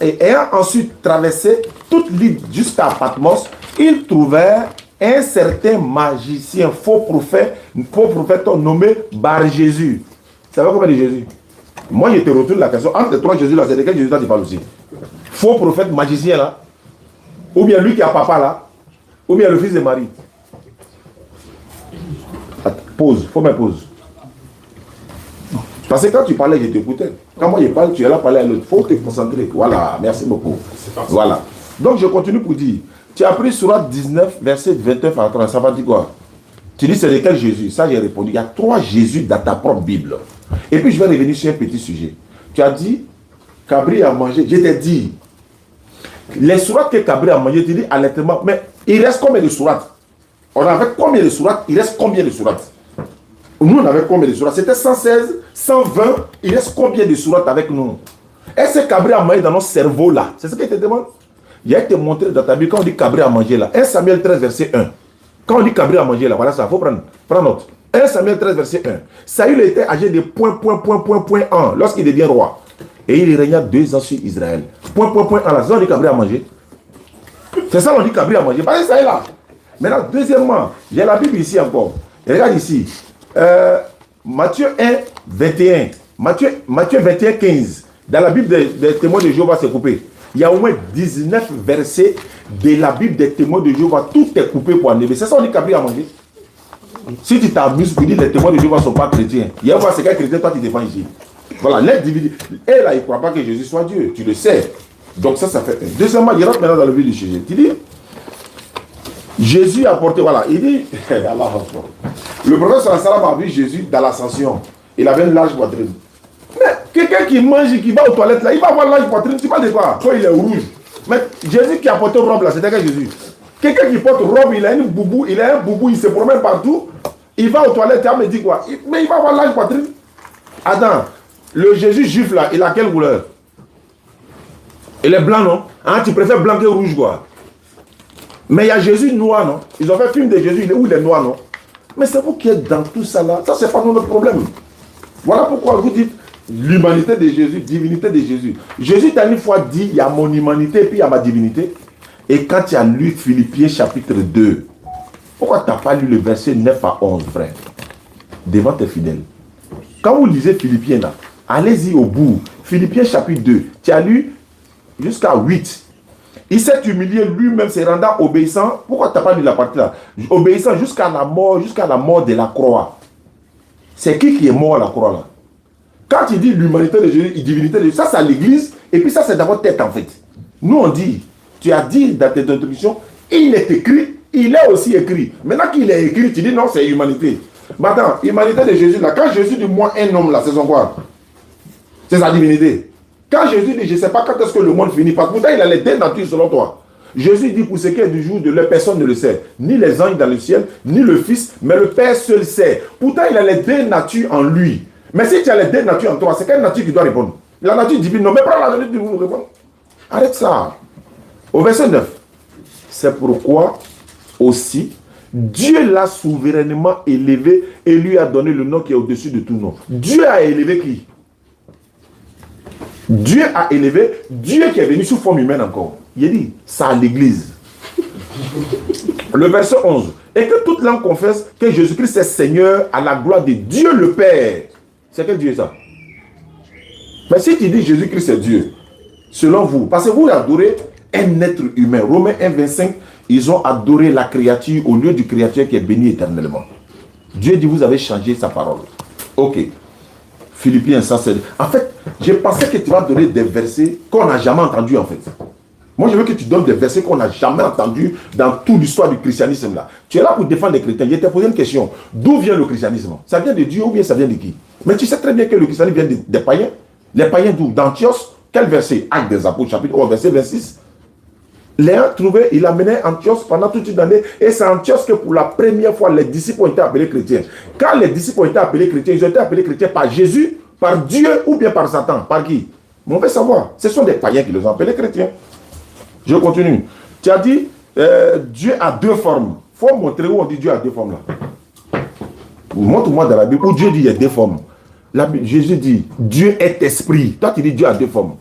Ayant ensuite traversé toute l'île jusqu'à Patmos, ils trouvèrent un certain magicien, faux prophète nommé Bar Jésus. Ça va comment dire Jésus? Moi, je te retourne la question. Entre les 3 Jésus là, c'est de quel Jésus là tu parles aussi? Faux prophète magicien là? Ou bien lui qui a papa là? Ou bien le fils de Marie? Pause, faut me pause. Parce que quand tu parlais, je t'écoutais. Quand moi je parle, tu es là parler à l'autre. Il faut te concentrer. Voilà, merci beaucoup. Voilà. Donc je continue pour dire. Tu as pris Sourate 19, verset 29 à 30. Ça va dire quoi? Tu dis c'est de quel Jésus? Ça j'ai répondu. Il y a 3 Jésus dans ta propre Bible. Et puis je vais revenir sur un petit sujet. Tu as dit, Cabri a mangé. Je t'ai dit, les sourates que Cabri a mangé, tu dis allaitement. Mais il reste combien de sourates? On avait combien de sourates? Il reste combien de sourates? Nous, on avait combien de sourates? C'était 116, 120. Il reste combien de sourates avec nous? Est-ce que cabri à manger dans notre cerveau là? C'est ce qu'il te demande. Il a été montré dans ta Bible quand on dit cabri à manger là. 1 Samuel 13, verset 1. Quand on dit cabri à manger là, voilà ça, il faut prendre note. 1 Samuel 13, verset 1. Saül était âgé de point 1 lorsqu'il devient roi. Et il régna 2 ans sur Israël. Point 1 là, ça on dit cabri à manger. C'est ça on dit cabri à manger. Parce que ça est là. Maintenant, deuxièmement, j'ai la Bible ici encore. Et regarde ici. Matthieu 1, 21. Matthieu 21, 15. Dans la Bible des témoins de Jéhovah, c'est coupé. Il y a au moins 19 versets de la Bible des témoins de Jéhovah. Tout est coupé pour enlever. C'est ça on dit cabri à manger. Si tu t'amuses pour dire que les témoins de Jéhovah ne sont pas chrétiens, il y a c'est quel chrétien toi tu défends ici. Voilà, l'individu. Et là, il ne croit pas que Jésus soit Dieu. Tu le sais. Donc ça fait. Deuxièmement, il rentre maintenant dans le vif du sujet. Tu dis, Jésus a porté, voilà, il dit, le prophète sallam a vu Jésus dans l'ascension. Il avait une large poitrine. Mais quelqu'un qui mange et qui va aux toilettes là, il va avoir une large poitrine, tu parles de quoi? Toi il est rouge. Mais Jésus qui a porté robe là, c'était quel Jésus? Quelqu'un qui porte robe, il a une boubou, il se promène partout, il va aux toilettes, il me dit quoi? Mais il va avoir une large poitrine. Attends, le Jésus juif là, il a quelle couleur? Il est blanc, non? Hein, tu préfères blanc que rouge quoi? Mais il y a Jésus noir, non? Ils ont fait un film de Jésus, où il est noir, non? Mais c'est vous qui êtes dans tout ça là. Ça, c'est pas notre problème. Voilà pourquoi vous dites l'humanité de Jésus, divinité de Jésus. Jésus t'a une fois dit, il y a mon humanité et puis il y a ma divinité. Et quand tu as lu Philippiens chapitre 2, pourquoi tu n'as pas lu le verset 9 à 11, frère? Devant tes fidèles. Quand vous lisez Philippiens là, allez-y au bout. Philippiens chapitre 2, tu as lu jusqu'à 8. Il s'est humilié lui-même, se rendant obéissant. Pourquoi tu n'as pas lu la partie là? Obéissant jusqu'à la mort de la croix. C'est qui est mort à la croix là? Quand il dit l'humanité de Jésus, la divinité de Jésus, ça c'est l'Église, et puis ça c'est dans votre tête en fait. Nous on dit, tu as dit dans tes introductions, il est écrit, il est aussi écrit. Maintenant qu'il est écrit, tu dis non, c'est humanité. Mais attends, humanité de Jésus là, quand Jésus dit moi un homme là, c'est son quoi? C'est sa divinité. Quand Jésus dit, je ne sais pas quand est-ce que le monde finit, parce que pourtant il a les deux natures selon toi. Jésus dit pour ce qui est du jour de l'heure, personne ne le sait. Ni les anges dans le ciel, ni le Fils, mais le Père seul sait. Pourtant il a les deux natures en lui. Mais si tu as les deux natures en toi, c'est quelle nature qui doit répondre? La nature divine, non, mais pas la nature divine pour répondre. Arrête ça. Au verset 9. C'est pourquoi aussi, Dieu l'a souverainement élevé et lui a donné le nom qui est au-dessus de tout nom. Dieu a élevé qui? Dieu a élevé, Dieu qui est venu sous forme humaine encore. Il a dit, ça à l'église. Le verset 11. Et que toute langue confesse que Jésus-Christ est Seigneur à la gloire de Dieu le Père. C'est quel Dieu ça? Mais si tu dis Jésus-Christ est Dieu, selon vous, parce que vous adorez un être humain. Romains 1, 25, ils ont adoré la créature au lieu du créateur qui est béni éternellement. Dieu dit, vous avez changé sa parole. Ok. Philippiens, ça c'est... En fait, j'ai pensé que tu vas donner des versets qu'on n'a jamais entendus en fait. Moi, je veux que tu donnes des versets qu'on n'a jamais entendus dans toute l'histoire du christianisme là. Tu es là pour défendre les chrétiens. Je t'ai posé une question. D'où vient le christianisme? Ça vient de Dieu ou bien ça vient de qui? Mais tu sais très bien que le christianisme vient des païens. Les païens d'où? D'Antioche. Quel verset? Actes des Apôtres, chapitre 1, verset 26. Léon trouvé, il a mené Antioche pendant toute une année. Et c'est Antioche que pour la première fois, les disciples ont été appelés chrétiens. Quand les disciples ont été appelés chrétiens, ils ont été appelés chrétiens par Jésus, par Dieu ou bien par Satan. Par qui? Mais on veut savoir. Ce sont des païens qui les ont appelés chrétiens. Je continue. Tu as dit, Dieu a deux formes. Il faut montrer où on dit Dieu a deux formes là. Montre-moi dans la Bible où Dieu dit il y a deux formes. Jésus dit, Dieu est esprit. Toi tu dis Dieu a deux formes.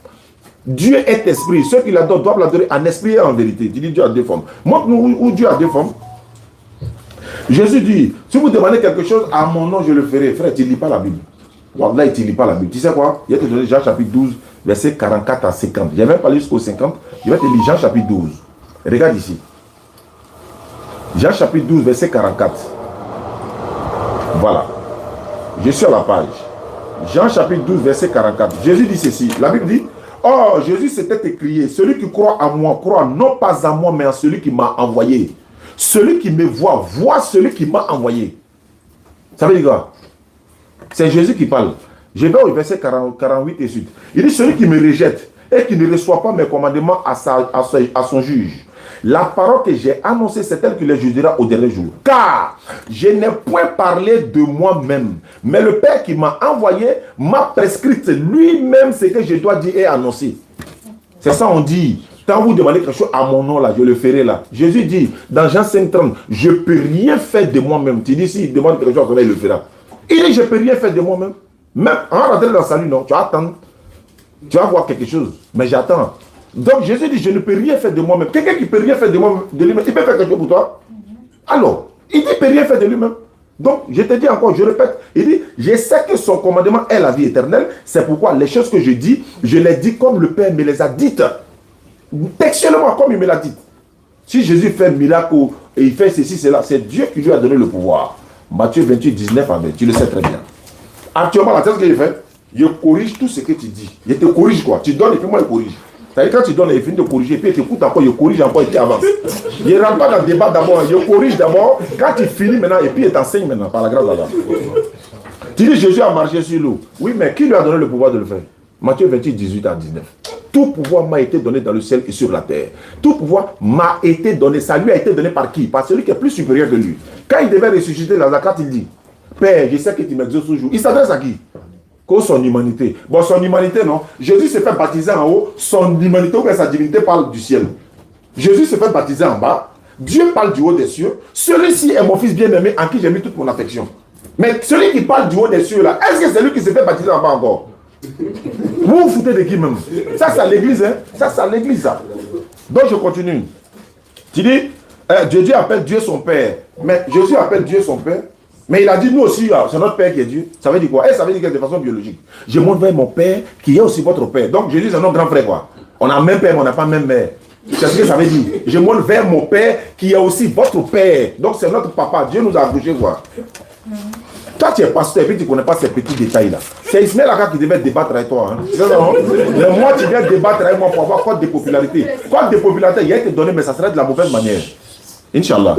Dieu est esprit. Ceux qui l'adorent doivent l'adorer en esprit et en vérité. Tu dis Dieu a deux formes. Montre-nous où Dieu a deux formes. Jésus dit, si vous demandez quelque chose à mon nom, je le ferai. Frère, tu ne lis pas la Bible. Là, tu ne lis pas la Bible. Tu sais quoi? Il y a te donné Jean chapitre 12, verset 44 à 50. Je vais pas aller jusqu'au 50. Je vais te lire Jean chapitre 12. Regarde ici. Jean chapitre 12, verset 44. Voilà. Je suis à la page. Jean chapitre 12, verset 44. Jésus dit ceci. La Bible dit, oh, Jésus s'était écrié, celui qui croit à moi, croit non pas à moi, mais à celui qui m'a envoyé. Celui qui me voit, voit celui qui m'a envoyé. Ça veut dire quoi? C'est Jésus qui parle. Je vais au verset 48 et suite. Il dit, celui qui me rejette et qui ne reçoit pas mes commandements à son juge, La parole que j'ai annoncée, c'est elle qui les jugera au dernier jour. Car je n'ai point parlé de moi-même, mais le Père qui m'a envoyé m'a prescrit lui-même ce que je dois dire et annoncer. C'est ça on dit. Quand vous demandez quelque chose à mon nom, là, je le ferai là. Jésus dit, dans Jean 5,30, je ne peux rien faire de moi-même. Tu dis, s'il demande quelque chose, il le fera. Il dit, je ne peux rien faire de moi-même. Même en rentrant dans le salut, non, tu vas attendre. Tu vas voir quelque chose. Mais j'attends. Donc Jésus dit, je ne peux rien faire de moi-même. Quelqu'un qui ne peut rien faire de moi-même, de lui-même, il peut faire quelque chose pour toi. Alors, il dit, il ne peut rien faire de lui-même. Donc, je te dis encore, je répète, il dit, je sais que son commandement est la vie éternelle. C'est pourquoi les choses que je dis, je les dis comme le Père me les a dites. Textuellement, comme il me l'a dit. Si Jésus fait un miracle et il fait ceci, cela, c'est Dieu qui lui a donné le pouvoir. Matthieu 28, 19 à 20, tu le sais très bien. Actuellement, la thèse que je fais, je corrige tout ce que tu dis. Je te corrige quoi. Tu donnes et puis moi je corrige. C'est-à-dire quand tu donnes, il finit de corriger, puis tu écoutes encore, je corrige encore et tu avances. Je ne rentre pas dans le débat d'abord, je corrige d'abord. Quand tu finis maintenant, et puis il t'enseigne maintenant par la grâce d'Allah. Tu dis Jésus a marché sur l'eau. Oui, mais qui lui a donné le pouvoir de le faire? Matthieu 28, 18 à 19. Tout pouvoir m'a été donné dans le ciel et sur la terre. Tout pouvoir m'a été donné. Ça lui a été donné par qui? Par celui qui est plus supérieur que lui. Quand il devait ressusciter la zakat, il dit, Père, je sais que tu m'exauces toujours. Il s'adresse à qui? Qu'au son humanité. Bon, son humanité, non. Jésus se fait baptiser en haut. Son humanité ou bien sa divinité parle du ciel. Jésus se fait baptiser en bas. Dieu parle du haut des cieux. Celui-ci est mon fils bien-aimé en qui j'ai mis toute mon affection. Mais celui qui parle du haut des cieux, là, est-ce que c'est lui qui se fait baptiser en bas encore? Vous vous foutez de qui même? Ça, c'est à l'église, hein? Ça, c'est à l'église, ça. Donc, je continue. Tu dis, Dieu appelle Dieu son Père. Mais Jésus appelle Dieu son Père. Mais il a dit, nous aussi, c'est notre Père qui est Dieu. Ça veut dire quoi? Et ça veut dire que de façon biologique. Je monte vers mon Père qui est aussi votre Père. Donc, Jésus, c'est notre grand frère, quoi. On a même Père, mais on n'a pas même mère. C'est ce que ça veut dire. Je monte vers mon Père qui est aussi votre Père. Donc, c'est notre papa. Dieu nous a accouchés, quoi. Toi, tu es pasteur et puis tu ne connais pas ces petits détails-là. C'est Ismaël Aka qui devait débattre avec toi. Hein. Mais moi, tu viens débattre avec moi pour avoir code de popularité. Code de popularité, il a été donné, mais ça serait de la mauvaise manière. Inch'Allah.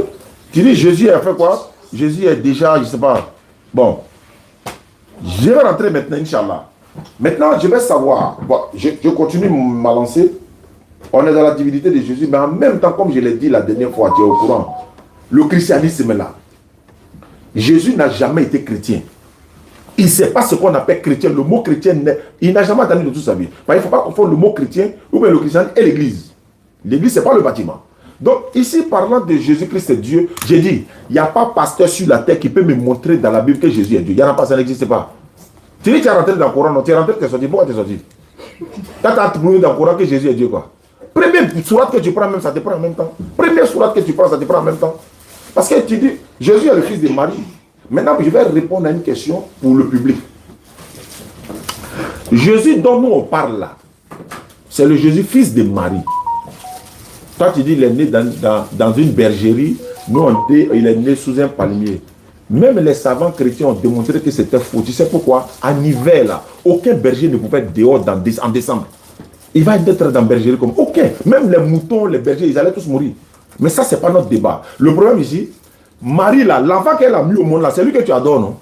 Tu dis, Jésus a fait quoi? Jésus est déjà, je ne sais pas. Bon. Je vais rentrer maintenant, Inch'Allah. Maintenant, je vais savoir. Bon, je continue ma lancée. On est dans la divinité de Jésus, mais en même temps, comme je l'ai dit la dernière fois, tu es au courant. Le christianisme est là. Jésus n'a jamais été chrétien. Il ne sait pas ce qu'on appelle chrétien. Le mot chrétien, il n'a jamais entendu de toute sa vie. Il ne faut pas confondre le mot chrétien ou bien le christianisme et l'église. L'église, ce n'est pas le bâtiment. Donc, ici, parlant de Jésus-Christ et Dieu, j'ai dit, il n'y a pas pasteur sur la terre qui peut me montrer dans la Bible que Jésus est Dieu. Il n'y en a pas, ça n'existe pas. Tu dis que tu es rentré dans le Coran, non, tu es rentré, tu es sorti. Pourquoi tu es sorti? Quand tu as trouvé dans le Coran que Jésus est Dieu, quoi. Première sourate que tu prends, même ça te prend en même temps. Première sourate que tu prends, ça te prend en même temps. Parce que tu dis, Jésus est le fils de Marie. Maintenant, je vais répondre à une question pour le public. Jésus dont nous on parle là, c'est le Jésus fils de Marie. Toi, tu dis, il est né dans une bergerie. Nous, on dit, il est né sous un palmier. Même les savants chrétiens ont démontré que c'était faux. Tu sais pourquoi? En hiver, là, aucun berger ne pouvait être dehors en décembre. Il va être dans la bergerie comme aucun. Même les moutons, les bergers, ils allaient tous mourir. Mais ça, ce n'est pas notre débat. Le problème ici, Marie, là, l'enfant qu'elle a mis au monde, là, c'est lui que tu adores, non?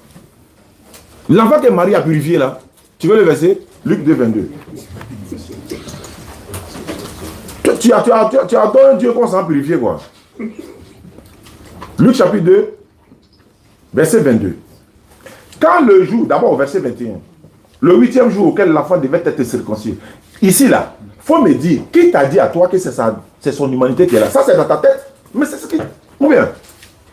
L'enfant que Marie a purifié, là, tu veux le verset? Luc 2, 22. Tu adores un Dieu qu'on s'en purifier, quoi. Luc chapitre 2, verset 22. Quand le jour, d'abord au verset 21, le 8e jour auquel l'enfant devait être circoncis, ici, là, il faut me dire, qui t'a dit à toi que c'est son humanité qui est là? Ça, c'est dans ta tête? Mais c'est ce qui... Ou bien,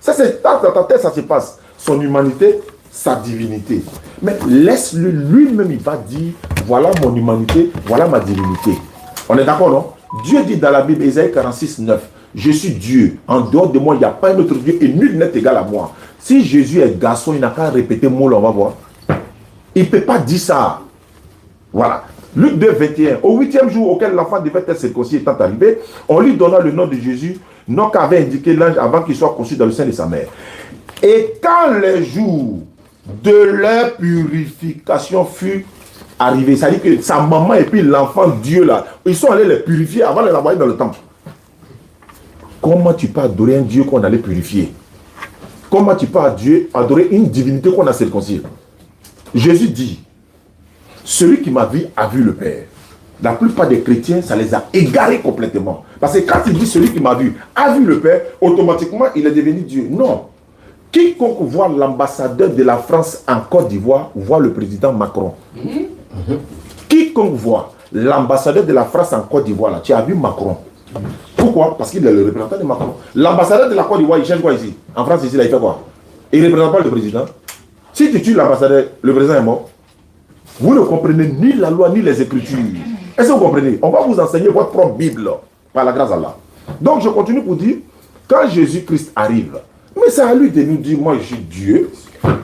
ça, c'est dans ta tête, ça se passe. Son humanité, sa divinité. Mais laisse-le lui-même, il va dire, voilà mon humanité, voilà ma divinité. On est d'accord, non? Dieu dit dans la Bible, Ésaïe 46, 9, je suis Dieu. En dehors de moi, il n'y a pas un autre Dieu et nul n'est égal à moi. Si Jésus est garçon, il n'a qu'à répéter mot, on va voir. Il ne peut pas dire ça. Voilà. Luc 2, 21. Au 8e jour auquel l'enfant devait être circoncis étant arrivé, on lui donna le nom de Jésus, nom qu'avait indiqué l'ange avant qu'il soit conçu dans le sein de sa mère. Et quand les jours de leur purification furent arrivés, c'est-à-dire que sa maman et puis l'enfant Dieu là, ils sont allés les purifier avant de les envoyer dans le temple. Comment tu peux adorer un Dieu qu'on allait purifier? Comment tu peux adorer une divinité qu'on a circoncis? Jésus dit, celui qui m'a vu a vu le Père. La plupart des chrétiens, ça les a égarés complètement. Parce que quand il dit celui qui m'a vu a vu le Père, automatiquement il est devenu Dieu. Non. Quiconque voit l'ambassadeur de la France en Côte d'Ivoire voit le président Macron. Quiconque voit l'ambassadeur de la France en Côte d'Ivoire, là, tu as vu Macron. Pourquoi? Parce qu'il est le représentant de Macron. L'ambassadeur de la Côte d'Ivoire, il cherche quoi ici? En France, ici, là, il fait quoi? Il ne représente pas le président. Si tu tues l'ambassadeur, le président est mort. Vous ne comprenez ni la loi, ni les Écritures. Est-ce que vous comprenez? On va vous enseigner votre propre Bible, par la grâce d'Allah. Donc, je continue pour dire, quand Jésus-Christ arrive, mais c'est à lui de nous dire, moi, je suis Dieu.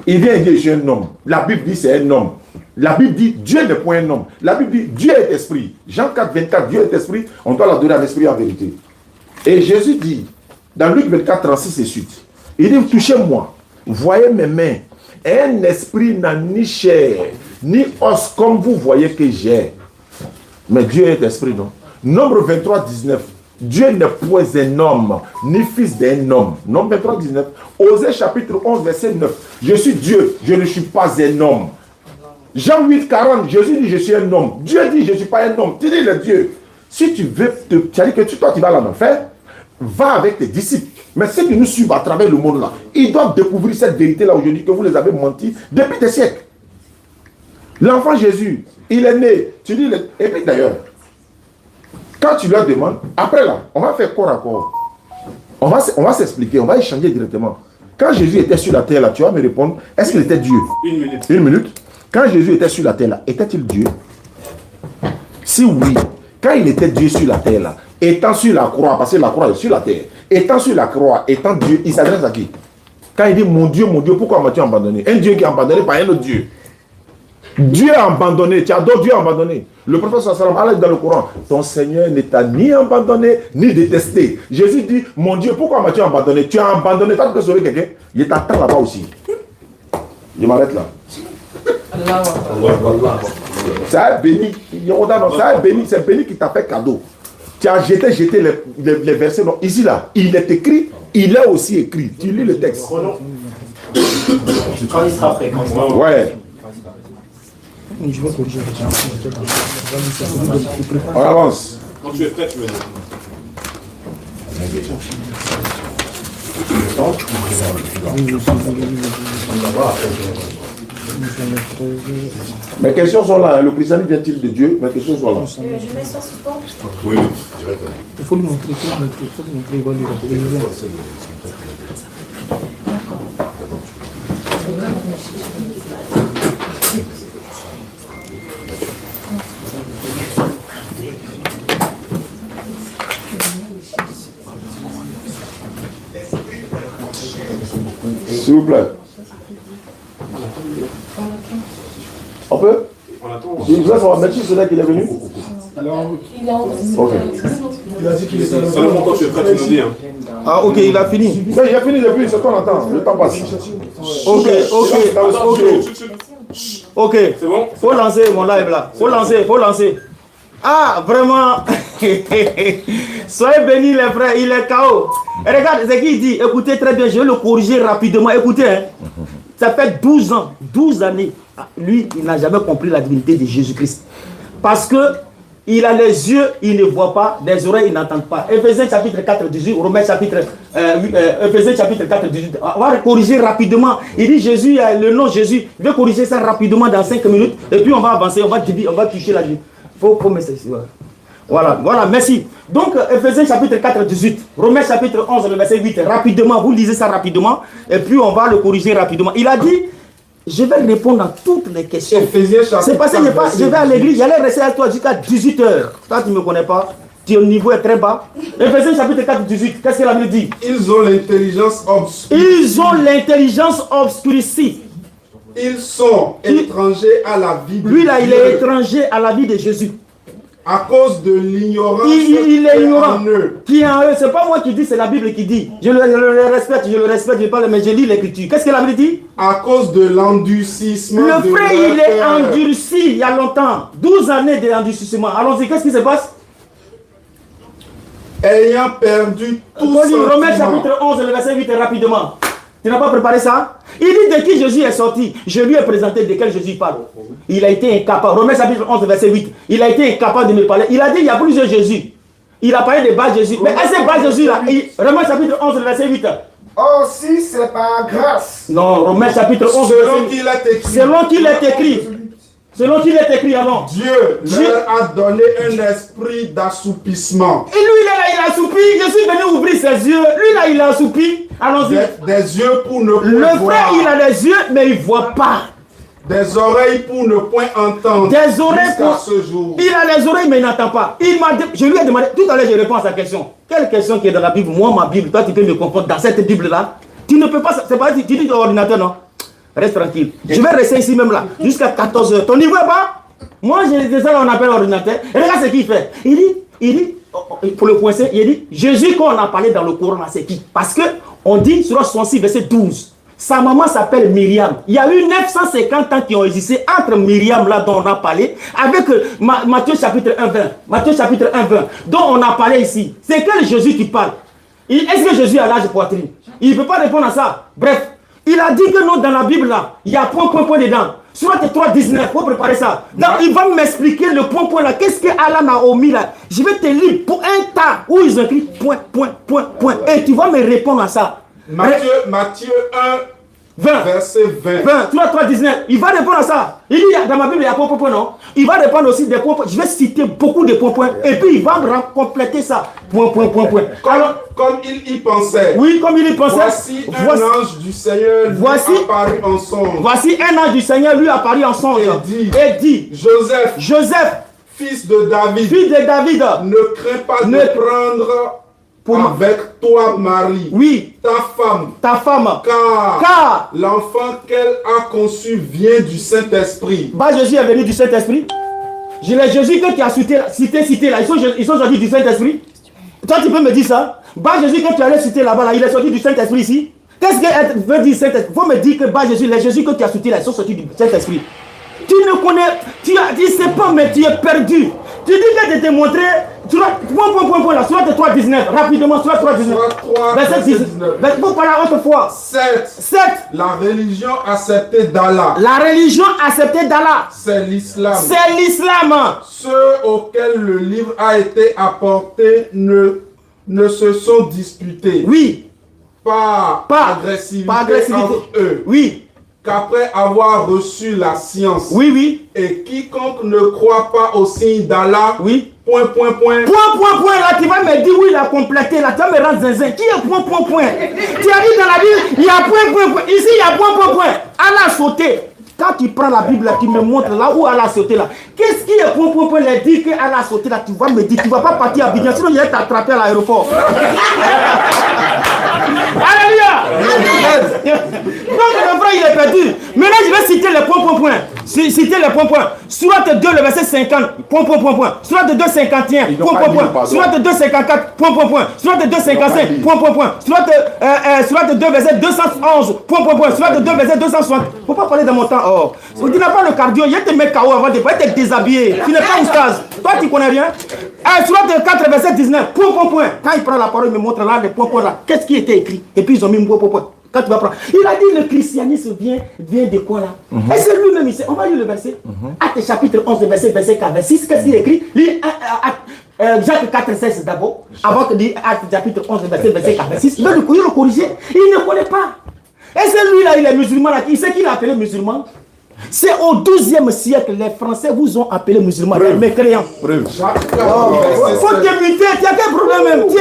Il vient dire, je suis un homme. La Bible dit, c'est un homme. La Bible dit, Dieu n'est point un homme. La Bible dit, Dieu est esprit. Jean 4, 24, Dieu est esprit. On doit l'adorer à l'esprit en vérité. Et Jésus dit, dans Luc 24, 36 et suite, il dit, touchez-moi, voyez mes mains. Un esprit n'a ni chair, ni os comme vous voyez que j'ai. Mais Dieu est esprit, non? Nombre 23, 19. Dieu n'est point un homme, ni fils d'un homme. Nombre 23, 19. Osée chapitre 11, verset 9. Je suis Dieu, je ne suis pas un homme. Jean 8, 40. Jésus dit, je suis un homme. Dieu dit, je ne suis pas un homme. Tu dis le Dieu. Si tu veux, tu as dit que toi, tu vas en enfer, va avec tes disciples. Mais ceux qui nous suivent à travers le monde là, ils doivent découvrir cette vérité là aujourd'hui que vous les avez menti depuis des siècles. L'enfant Jésus, il est né. Tu dis, et puis d'ailleurs, quand tu leur demandes, après là, on va faire corps à corps. On va s'expliquer, on va échanger directement. Quand Jésus était sur la terre là, tu vas me répondre, est-ce qu'il était Dieu? Une minute. Une minute. Quand Jésus était sur la terre là, était-il Dieu? Si oui, quand il était Dieu sur la terre là, étant sur la croix, parce que la croix est sur la terre, étant sur la croix, étant Dieu, il s'adresse à qui? Quand il dit mon Dieu, pourquoi m'as-tu abandonné? Un Dieu qui est abandonné par un autre Dieu. Dieu a abandonné, tu as d'autres dieux abandonnés. Le prophète sallallahu alayhi wa sallam, dans le Coran, ton Seigneur ne t'a ni abandonné, ni détesté. Jésus dit, mon Dieu, pourquoi m'as-tu abandonné? Tu as abandonné, tu as sauvé quelqu'un, il t'attend là-bas aussi. Je m'arrête là. Ça a béni, c'est béni qui t'a fait cadeau. Tu as jeté les versets. Non, ici là, il est écrit, il est aussi écrit. Tu lis le texte. Quand il sera prêt. Ouais. On avance. Quand tu es prêt, tu me dis. Mes questions sont là. Le christianisme vient-il de Dieu? Mes questions sont là. Je mets ça sous temps. Oui, directement. Il faut lui montrer, il faut lui montrer, il va lui rappeler. S'il vous plaît. On peut? On attend. Si vous voulez, on va mettre sur celui qui est venu. Il est en Ok. Il a dit qu'il était Seulement quand tu es prêt, tu nous dis. Hein. Ah, ok, il a fini. Mais il a fini depuis, c'est qu'on attend. Le temps passe. Ok. Ok. C'est bon? Faut lancer mon live là. Faut lancer. Ah, vraiment. Soyez bénis les frères, il est KO. Et regarde, c'est qui il dit, écoutez très bien, je vais le corriger rapidement. Écoutez, hein. Ça fait 12 ans, 12 années. Lui, il n'a jamais compris la divinité de Jésus-Christ. Parce que il a les yeux, il ne voit pas, des oreilles, il n'entend pas. Éphésiens chapitre 4, 18, Romains chapitre, Éphésiens chapitre 4, 18. On va corriger rapidement. Il dit Jésus, le nom Jésus. Je vais corriger ça rapidement dans 5 minutes. Et puis on va avancer, on va toucher la vie. Faut mettre ça ici. Voilà, merci. Donc, Éphésiens chapitre 4, 18, Romains chapitre 11, le verset 8, rapidement, vous lisez ça rapidement, et puis on va le corriger rapidement. Il a dit, je vais répondre à toutes les questions. C'est parce que je vais à l'église, j'allais rester avec toi jusqu'à 18h. Toi, tu ne me connais pas, ton niveau est très bas. Éphésiens chapitre 4, 18, qu'est-ce que la Bible dit? Ils ont l'intelligence obscure. Ils ont l'intelligence obscurcie. Ils sont étrangers à la vie de Lui là, il est Dieu. étranger à la vie de Jésus. À cause de l'ignorance Il est ignorant. en eux. Qui est en eux. C'est pas moi qui dis, c'est la Bible qui dit. Je le respecte, je parle, mais je lis l'écriture. Qu'est-ce que la Bible dit? À cause de l'endurcissement Le de frère, leur il est cœur. endurci il y a longtemps. 12 années d'endurcissement. Allons-y, qu'est-ce qui se passe? Ayant perdu tout Romains sentiment. chapitre 11, le verset 8, rapidement. Tu n'as pas préparé ça? Il dit de qui Jésus est sorti. Je lui ai présenté de quel Jésus il parle. Il a été incapable. Romains chapitre 11, verset 8. Il a été incapable de me parler. Il a dit il y a plusieurs Jésus. Il a parlé de bas Jésus. Mais est-ce que bas Jésus là? Romains chapitre 11, verset 8. Oh, si c'est par grâce. Non, Romains chapitre 11, Selon qu'il est écrit. selon qu'il est écrit. Selon qu'il est écrit alors. Dieu leur a donné un esprit d'assoupissement. Et lui là, il a assoupi. Je suis venu ouvrir ses yeux. Lui là, il a assoupi. Allons-y. Des yeux pour ne point Le voir. frère, il a des yeux, mais il ne voit pas. Des oreilles pour ne point entendre. Des oreilles jusqu'à pour... ce jour. Il a les oreilles, mais il n'entend pas. Je lui ai demandé, tout à l'heure, je réponds à sa question. Quelle question qui est dans la Bible? Moi, ma Bible, toi, tu peux me confondre dans cette Bible-là. Tu ne peux pas, c'est pas, tu dis l'ordinateur, non? Reste tranquille. Je vais rester ici même là, jusqu'à 14h. Ton niveau est bas? Moi, c'est ça qu'on appelle ordinateur. Et regarde ce qu'il fait. Il dit, pour le coincer, il dit, Jésus, quand on a parlé dans le Coran, c'est qui? Parce que on dit, sur 66, verset 12. Sa maman s'appelle Myriam. Il y a eu 950 ans qui ont existé entre Myriam, là dont on a parlé, avec Matthieu chapitre 1, 20. Matthieu chapitre 1, 20, dont on a parlé ici. C'est quel Jésus qui parle? Est-ce que Jésus a l'âge de poitrine? Il ne peut pas répondre à ça. Bref, il a dit que non, dans la Bible, là, il y a point dedans. Surat 3, 19, il faut préparer ça. Donc, il va m'expliquer le point là. Qu'est-ce que Allah a omis là? Je vais te lire pour un tas où ils ont écrit point. Et tu vas me répondre à ça. Matthieu 1, 20. verset 20. 3, 19. Il va répondre à ça. Il dit, dans ma Bible, il y a point, non? Il va répondre aussi des points. Je vais citer beaucoup de points. Et puis, il va compléter ça. Point. Alors, Comme il y pensait. oui, comme il y pensait. Voici un ange du Seigneur lui apparu en songe. Voici un ange du Seigneur lui apparu en songe. Et dit, Joseph, fils de David, ne crains pas de prendre avec toi Marie, oui, ta femme, car l'enfant qu'elle a conçu vient du Saint-Esprit. Jésus est venu du Saint-Esprit. Les Jésus que tu as cité là, ils sont sortis du Saint-Esprit. Toi, tu peux me dire ça? Jésus que tu allais citer là-bas, là, il est sorti du Saint-Esprit ici. Qu'est-ce que veut dire Saint-Esprit? Il faut me dire que Jésus, les Jésus que tu as cité là, ils sont sortis du Saint-Esprit. Tu ne connais, tu as dit c'est pas, mais tu es perdu. Tu dis que de te montrer, point là, Surat 3, 19, rapidement, Surat 3, 19. Verset 19. Il faut parler autrefois. 7. La religion acceptée d'Allah. C'est l'islam. Ceux auxquels le livre a été apporté ne se sont disputés. Oui. Par agressivité entre eux. Oui. Qu'après avoir reçu la science. Oui. Et quiconque ne croit pas au signe d'Allah. Oui. Point. Là, tu vas me dire oui, il a complété. Là, tu vas me rendre zinzin. Qui est point. Tu as dit dans la Bible, il y a point. Ici, il y a point. Allah a sauté. Quand tu prends la Bible, là, tu me montres là où Allah a sauté là. Qu'est-ce qui est point? Il dit que Allah a sauté là. Tu vas me dire, tu ne vas pas partir à Abidjan, sinon il va t'attraper à l'aéroport. Alléluia. Donc le frère il est perdu. Maintenant je vais citer les points. Citer les points. Surat 2 le verset 50. Point. Surat 2 51. Point. Surat 2 54. Point. Surat 2 55. Point. Surat 2 verset 211. Point. Surat 2 verset 260. Faut pas parler dans mon temps. Oh. Tu n'as pas le cardio. Il te met KO avant de pas être déshabillé. Tu n'es pas oustaz. Toi tu connais rien. Surat 4 verset 19. Point. Quand il prend la parole, il me montre là les points là. Qu'est-ce qui était écrit? Et puis ils ont mis point. Quand tu vas prendre. Il a dit le christianisme vient de quoi là? Et c'est lui-même ici. On va lire le verset. Acte chapitre 11, verset 4, verset 6. Qu'est-ce qu'il écrit? Jacques 4, 16 d'abord. Avant que dit Acte chapitre 11, verset 4, verset 6. Il veut le corriger. Il ne connaît pas. Et c'est lui là, il est musulman là. Il sait qu'il a appelé musulman. C'est au 12e siècle, les Français vous ont appelé musulmans, les mécréants. Faut t'éviter, tu as quel problème même? Il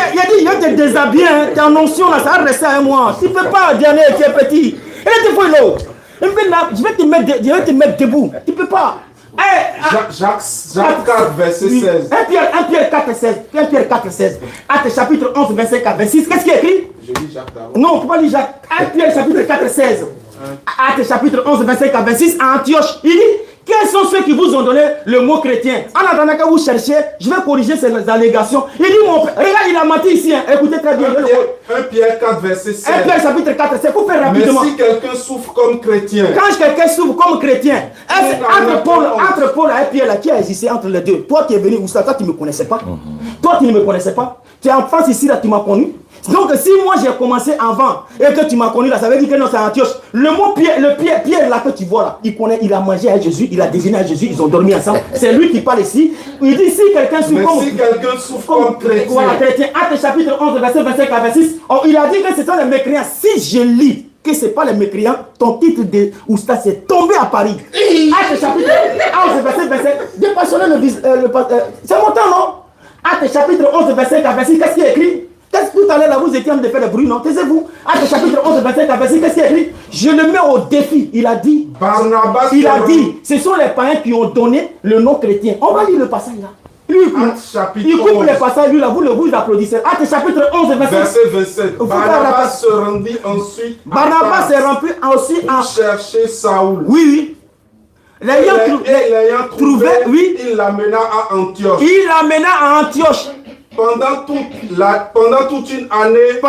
y a des déshabillés, tu es en onction là, ça va rester à un mois. Tu ne peux pas dernier, tu es petit. Et là, tu fais l'eau. Je vais te mettre debout. Tu ne peux pas. Jacques 4, verset 16. 1 Pierre 4, 16. Acte chapitre 11, verset 4, 26. Qu'est-ce qui est écrit? Je lis Jacques d'abord. Non, pourquoi lire Jacques? 1 Pierre chapitre 4, 16. Acte chapitre 11, verset 4, 26. À Antioche, il dit, quels sont ceux qui vous ont donné le mot chrétien? En attendant que vous cherchez, je vais corriger ces allégations. Il dit, regarde, il a menti ici. Écoutez très bien. 1 Pierre 4, verset 16. 1 Pierre chapitre 4, c'est pour faire rapidement. Mais si quelqu'un souffre comme chrétien. Quand quelqu'un souffre comme chrétien, entre Paul et Pierre, là, qui a existé entre les deux? Toi qui es venu, toi tu ne me connaissais pas. Toi tu ne me connaissais pas. Tu es en France ici, là, tu m'as connu. Donc si moi j'ai commencé avant et que tu m'as connu là, ça veut dire que non, c'est Antioche. Le mot Pierre là que tu vois là, il connaît, il a mangé à Jésus, il a déjeuné à Jésus, ils ont dormi ensemble. C'est lui qui parle ici. Il dit si quelqu'un souffre comme chrétien. Voilà, chrétien. Actes chapitre 11, verset 25 à 26. Il a dit que ce sont les mécréants. Si je lis que ce n'est pas les mécréants, ton titre de Oustaz c'est tombé à Paris. Actes chapitre 11, verset 25. Dépassionner c'est mon temps, non? Actes chapitre 11, verset 26. Qu'est-ce qui est écrit? Tout à l'heure, là, vous étiez en train de faire des bruits, non? Taisez-vous. Acte chapitre 11, verset 26. Qu'est-ce qui est écrit? Je le mets au défi. Il a dit, ce sont les païens qui ont donné le nom chrétien. On va lire le passage là. Il coupe les passages, lui là, vous applaudissez. Acte chapitre 11, verset 27. Barnabas se rendit ensuite. Barnabas s'est rempli aussi pour chercher Saoul. Oui. L'ayant trouvé, oui. Il l'amena à Antioche. Pendant toute une année,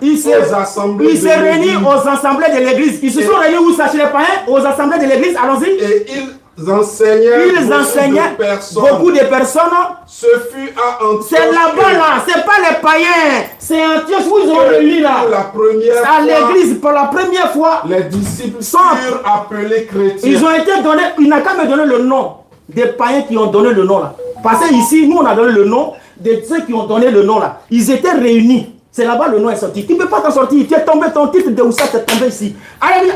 il se réunit aux assemblées de l'église. Ils se sont réunis où ça chez les païens? Aux assemblées de l'église, allons-y. Et ils enseignaient beaucoup de personnes. Ce fut à Antioche. C'est là-bas là, c'est pas les païens. C'est Antioche où ils ont réuni là. À l'église, pour la première fois, les disciples furent appelés chrétiens. Ils ont été donnés, il n'a qu'à me donner le nom des païens qui ont donné le nom là. Parce que ici, nous on a donné le nom de ceux qui ont donné le nom là. Ils étaient réunis. C'est là-bas le nom est sorti. Tu ne peux pas t'en sortir. Tu es tombé, ton titre de Oussa t'es tombé ici. Allez,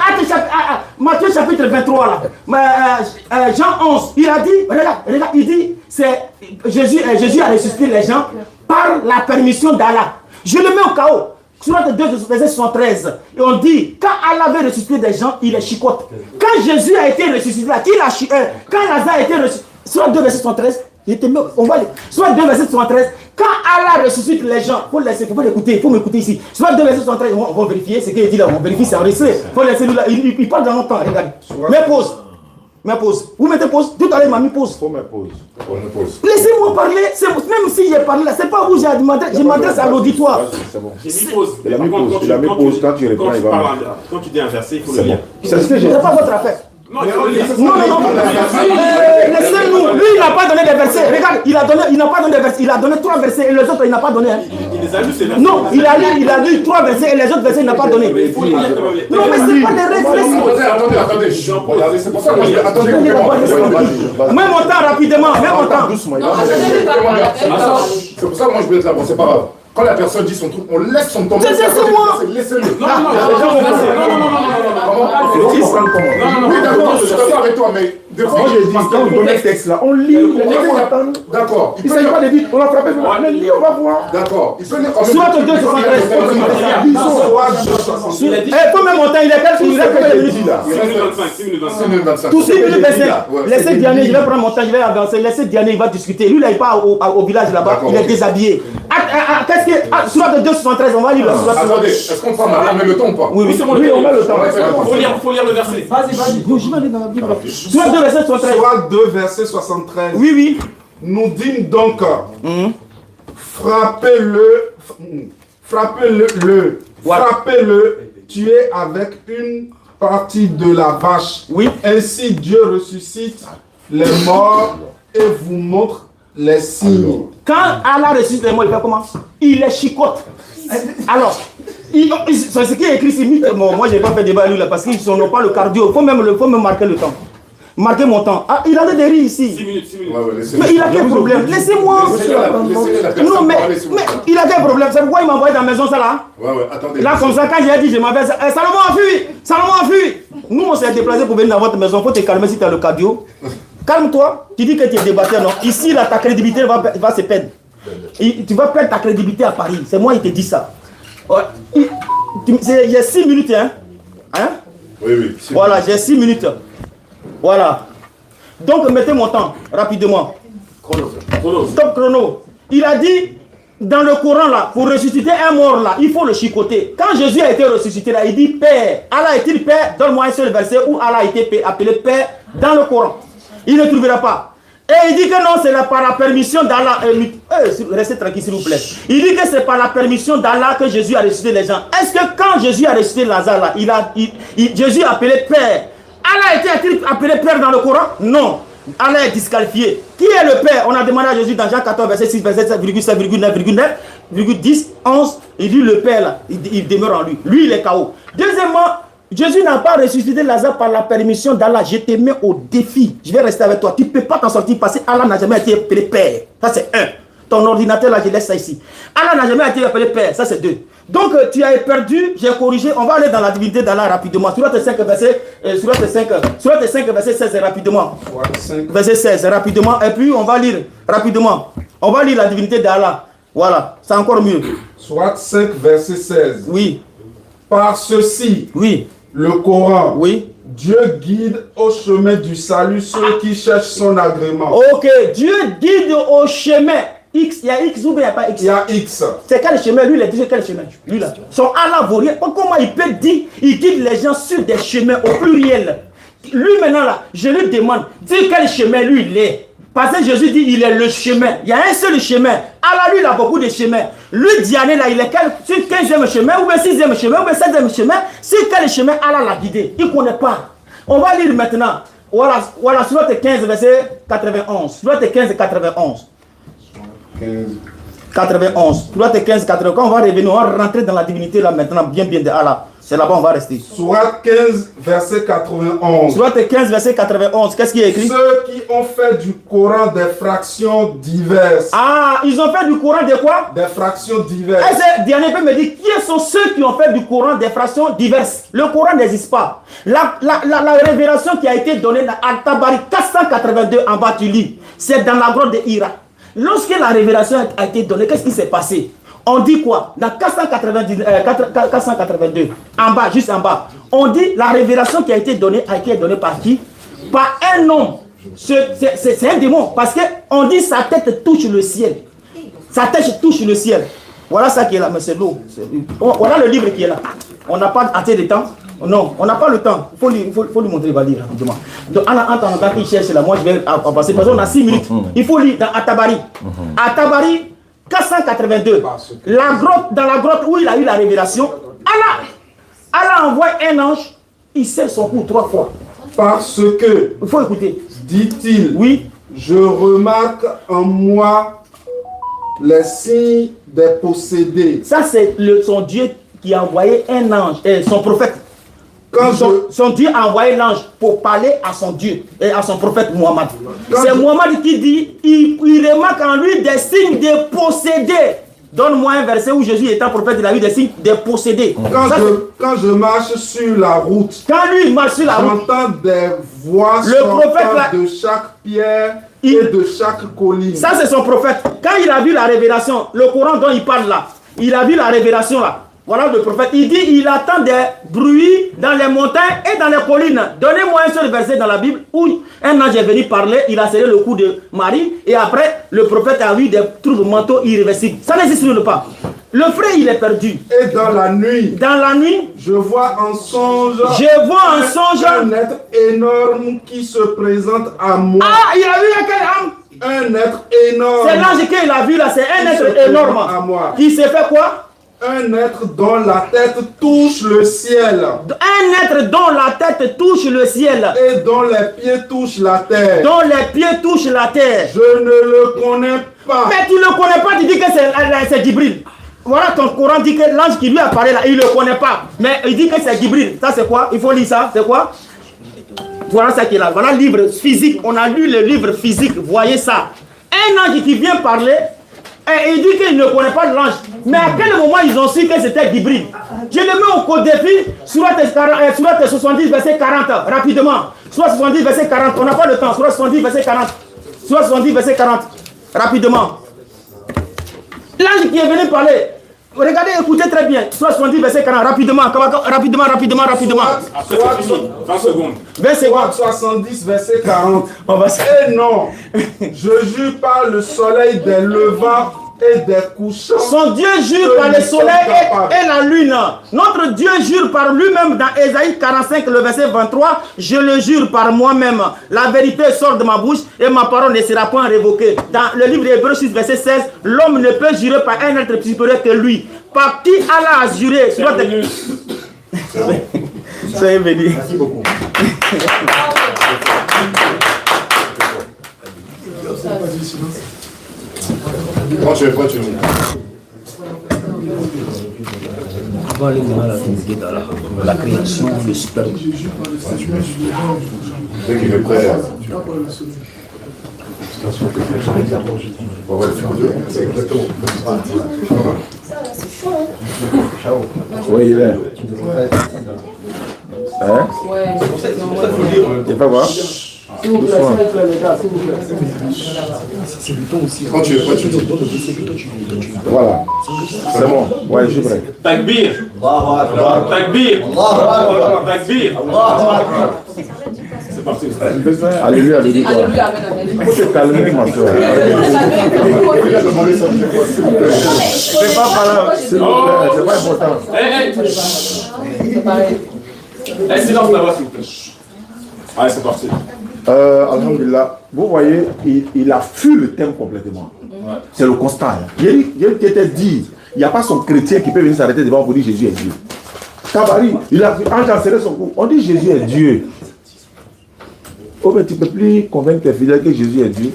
Matthieu chapitre 23 là. Jean 11, il a dit, regarde, il dit, c'est Jésus a ressuscité les gens par la permission d'Allah. Je le mets au chaos. Sur le 2, verset 73, et on dit, quand Allah avait ressuscité des gens, il est chicote. Quand Jésus a été ressuscité, quand Lazare a été ressuscité, sur le 2, verset 73, on va aller. Sur le 2, verset 73, quand Allah ressuscite les gens, il faut m'écouter ici. Sur le 2, verset 73, on va vérifier ce qu'il dit là, on vérifie, c'est enregistré. Il faut laisser lui là, il parle dans longtemps, regardez. Mais pause. Vous mettez pause. Tout à l'heure, il m'a mis pause. Faut mettre pause. Laissez-moi parler. Même si j'ai parlé là, c'est pas vous, je m'adresse à l'auditoire. C'est bon. J'ai mis pause. Il a mis pause. Il a mis pause. Quand tu réponds, il va. Quand tu dis un verset, il faut le lire. C'est ce que j'ai dit. C'est pas votre affaire. Non, laissez-nous. Lui, il n'a pas donné des versets. Regarde, il n'a pas donné des versets. Il a donné 3 versets et les autres, il n'a pas donné. Il les a lus, ces versets. Non, il a lu 3 versets et les autres versets, il n'a pas donné. Non, mais c'est pas des règles. Attendez. C'est pour ça que je dis, attendez. Mets mon temps rapidement. Doucement. C'est pour ça que moi je voulais être là. Bon, c'est pas grave. Quand la personne dit son truc, on laisse son temps. Laissez-le. Non. Oui, d'accord, je suis d'accord avec toi, mais des fois, Moi j'ai dit, quand on donne le texte là, on lit, les gens vont attendre. d'accord. Il ne s'agit pas de dire, on a frappé, mais lit, on va voir. D'accord. Il peut lire quand même. Soit au 2, 73. Faut même mon temps, il est quelle minutes là? 6 minutes 25. Tous 6 minutes 25. Laissez Diané, je vais prendre mon temps, je vais avancer. Laissez Diané, il va discuter. Lui là, il part au village là-bas, il est déshabillé. Qu'est-ce que. Soit de 2, 73, on va lire le soit. Attendez, est-ce qu'on prend le temps ou pas? Oui, c'est bon. oui, on met le temps. Faut lire le verset. Vas-y. Je vais aller dans la Bible. Soit 2, verset 73. Soit 2, verset 73. Oui. Nous dîmes donc, frappez-le, tuez avec une partie de la vache. Oui. Ainsi Dieu ressuscite les morts et vous montre les signes. Quand Allah ressuscite les morts, il fait comment? Il les chicote. Alors, c'est ce qui est écrit ici. Bon, moi, je n'ai pas fait débat lui là parce qu'ils n'ont pas le cardio. Il faut même marquer le temps. Marquez mon temps. Ah, il a des rires ici. 6 minutes. Mais il a quel problème? Laissez-moi. Non, mais il a quel problème? C'est pourquoi il m'a envoyé dans la maison, ça là? Ouais, attendez. Là, comme ça, quand j'ai dit, je m'en vais. Salomon a fui. Nous, on s'est déplacé pour venir dans votre maison. Il faut te calmer si tu as le cardio. Calme-toi. Tu dis que tu es débatteur, non? Ici, là, ta crédibilité va se perdre. Tu vas perdre ta crédibilité à Paris. C'est moi qui te dis ça. Il y a 6 minutes, hein? Oui. Voilà, j'ai 6 minutes. Voilà. Donc, mettez mon temps, rapidement. Stop chrono. Il a dit, dans le Coran, là, pour ressusciter un mort, là, il faut le chicoter. Quand Jésus a été ressuscité, là, il dit, Père. Allah est-il Père? Donne-moi un seul verset où Allah a été appelé Père dans le Coran. Il ne trouvera pas. Et il dit que non, c'est par la permission d'Allah. Restez tranquille, s'il vous plaît. Il dit que c'est par la permission d'Allah que Jésus a ressuscité les gens. Est-ce que quand Jésus a ressuscité Lazare, là, Jésus a appelé Père? Allah a-t-il appelé Père dans le Coran? Non. Allah est disqualifié. Qui est le Père? On a demandé à Jésus dans Jean 14, verset 6, verset 7,7,9,9. 10, 11, il dit le Père, là, il demeure en lui. Lui, il est KO. Deuxièmement, Jésus n'a pas ressuscité Lazare par la permission d'Allah. Je te mets au défi. Je vais rester avec toi. Tu ne peux pas t'en sortir parce que Allah n'a jamais été appelé Père. Ça, c'est 1. Ton ordinateur, là, je laisse ça ici. Allah n'a jamais été appelé Père. Ça, c'est 2. Donc, tu as perdu, j'ai corrigé. On va aller dans la divinité d'Allah rapidement. Surat 5, verset 16, rapidement. Verset 16, rapidement. Et puis, on va lire rapidement. On va lire la divinité d'Allah. Voilà, c'est encore mieux. Surat 5, verset 16. Oui. Par ceci, oui. Le Coran, oui. Dieu guide au chemin du salut ceux qui cherchent son agrément. Ok, Dieu guide au chemin. X, il y a X ou bien il n'y a pas X? Il y a X. C'est quel chemin? Lui, il a dit quel chemin? Lui, là. Son Allah vaut rien. Comment il peut dire, il guide les gens sur des chemins au pluriel? Lui, maintenant, là, je lui demande, dis quel chemin lui, il est. Parce que Jésus dit, il est le chemin. Il y a un seul chemin. Allah, lui, il a beaucoup de chemins. Lui, Diané, là, il est sur 15e chemin, ou bien 6e chemin, ou bien 7e chemin. Sur quel chemin Allah l'a guidé? Il ne connaît pas. On va lire maintenant. Voilà, surat 15, verset 91. Surat 15, 91. 91. Surat 15, 91. Quand on va revenir, on va rentrer dans la divinité, là, maintenant, bien de Allah. C'est là-bas on va rester. Surat 15, verset 91. Surat 15, verset 91. Qu'est-ce qui est écrit? Ceux qui ont fait du Coran des fractions diverses. Ah, ils ont fait du Coran de quoi? Des fractions diverses. Est-ce que Diané peut me dire qui sont ceux qui ont fait du Coran des fractions diverses? Le Coran n'existe pas. La révélation qui a été donnée à Al-Tabari 482 en bas, tu lis. C'est dans la grotte de Hira. Lorsque la révélation a été donnée, qu'est-ce qui s'est passé? On dit quoi? Dans 482, en bas, juste en bas, on dit la révélation qui a été donnée par qui? Par un homme. C'est un démon. Parce qu'on dit sa tête touche le ciel. Sa tête touche le ciel. Voilà ça qui est là, mais c'est lourd. On a le livre qui est là. On n'a pas assez de temps. Non, on n'a pas le temps. Il faut lui montrer, il va lire rapidement. Donc, en attendant qu'il cherche là, moi je vais passer. Parce qu'on a 6 minutes. Il faut lire dans At-Tabari. At-Tabari 482. Dans la grotte où il a eu la révélation, Allah envoie un ange, il serre son cou 3 fois. Parce que, il faut écouter, dit-il, oui, je remarque en moi les signes des possédés. Ça c'est son Dieu qui a envoyé un ange, son prophète. Son Dieu a envoyé l'ange pour parler à son Dieu et à son prophète Muhammad. C'est Muhammad qui dit, il remarque en lui des signes de possédés. Donne-moi un verset où Jésus étant prophète, il a eu des signes de possédés. Quand je marche sur la route, quand lui il marche sur la route, j'entends des voix sortant de chaque pierre et de chaque colline. Ça c'est son prophète. Quand il a vu la révélation, le Coran dont il parle là, il a vu la révélation là. Voilà le prophète. Il dit, il attend des bruits dans les montagnes et dans les collines. Donnez-moi un seul verset dans la Bible où un ange est venu parler, il a serré le cou de Marie et après le prophète a eu des troubles mentaux irréversibles. Ça n'existe pas. Le frère il est perdu. Et dans la nuit, je vois en songe, un être énorme qui se présente à moi. Ah, il a vu quel âme? Un être énorme. C'est l'ange qu'il a vu là, c'est un être énorme. Qui s'est fait quoi? Un être dont la tête touche le ciel. Un être dont la tête touche le ciel. Et dont les pieds touchent la terre. Dont les pieds touchent la terre. Je ne le connais pas. Mais tu ne le connais pas, tu dis que c'est Djibril. Voilà, ton Coran dit que l'ange qui lui apparaît là, il ne le connaît pas. Mais il dit que c'est Djibril. Ça c'est quoi? Il faut lire ça. C'est quoi? Voilà ça qui est là. Voilà le livre physique. On a lu le livre physique. Voyez ça. Un ange qui vient parler. Et il dit qu'il ne connaît pas l'ange. Mais à quel moment ils ont su que c'était Djibril? Je le mets au défi, surat 70, verset 40, rapidement. Surat 70, verset 40, on n'a pas le temps. Surat 70, verset 40. Surat 70, verset 40, rapidement. L'ange qui est venu parler, regardez, écoutez très bien. Surat 70, verset 40, rapidement. 20 secondes. 20 secondes. 70, verset 40. Et non, je jure par le soleil des levants et des couchants. Son Dieu jure par le soleil et la lune. Notre Dieu jure par lui-même dans Ésaïe 45, le verset 23. Je le jure par moi-même. La vérité sort de ma bouche et ma parole ne sera point révoquée. Dans le livre d'Hébreux 6, verset 16, l'homme ne peut jurer par un être supérieur que lui. Par qui Allah a juré? Soyez bénis. Merci beaucoup. Quand tu es prêt, tu me dis. Avant les moments de la Trinité d'Allah, la création, le sperme. Dès qu'il est prêt. C'est exactement. Ça, là, c'est chaud. Oui, il est. Hein? Ouais, Tu vas voir. Quand tu es prêt, tu dis. Voilà. C'est bon. Ouais, je suis prêt. Takbir. Takbir. Takbir. C'est parti. Alléluia, alléluia. Il faut te calmer, ma soeur. C'est pas par là, s'il vous plaît, c'est pas important. Silence là-bas, s'il vous plaît. Allez, c'est parti. Alhamdulillah, vous voyez, il a fui le thème complètement. C'est le constat. Hein. Il était dit, il n'y a pas son chrétien qui peut venir s'arrêter devant vous dire Jésus est Dieu. Kabari, il a enchancé son coup. On dit Jésus est Dieu. Oh, mais tu ne peux plus convaincre tes fidèles que Jésus est Dieu.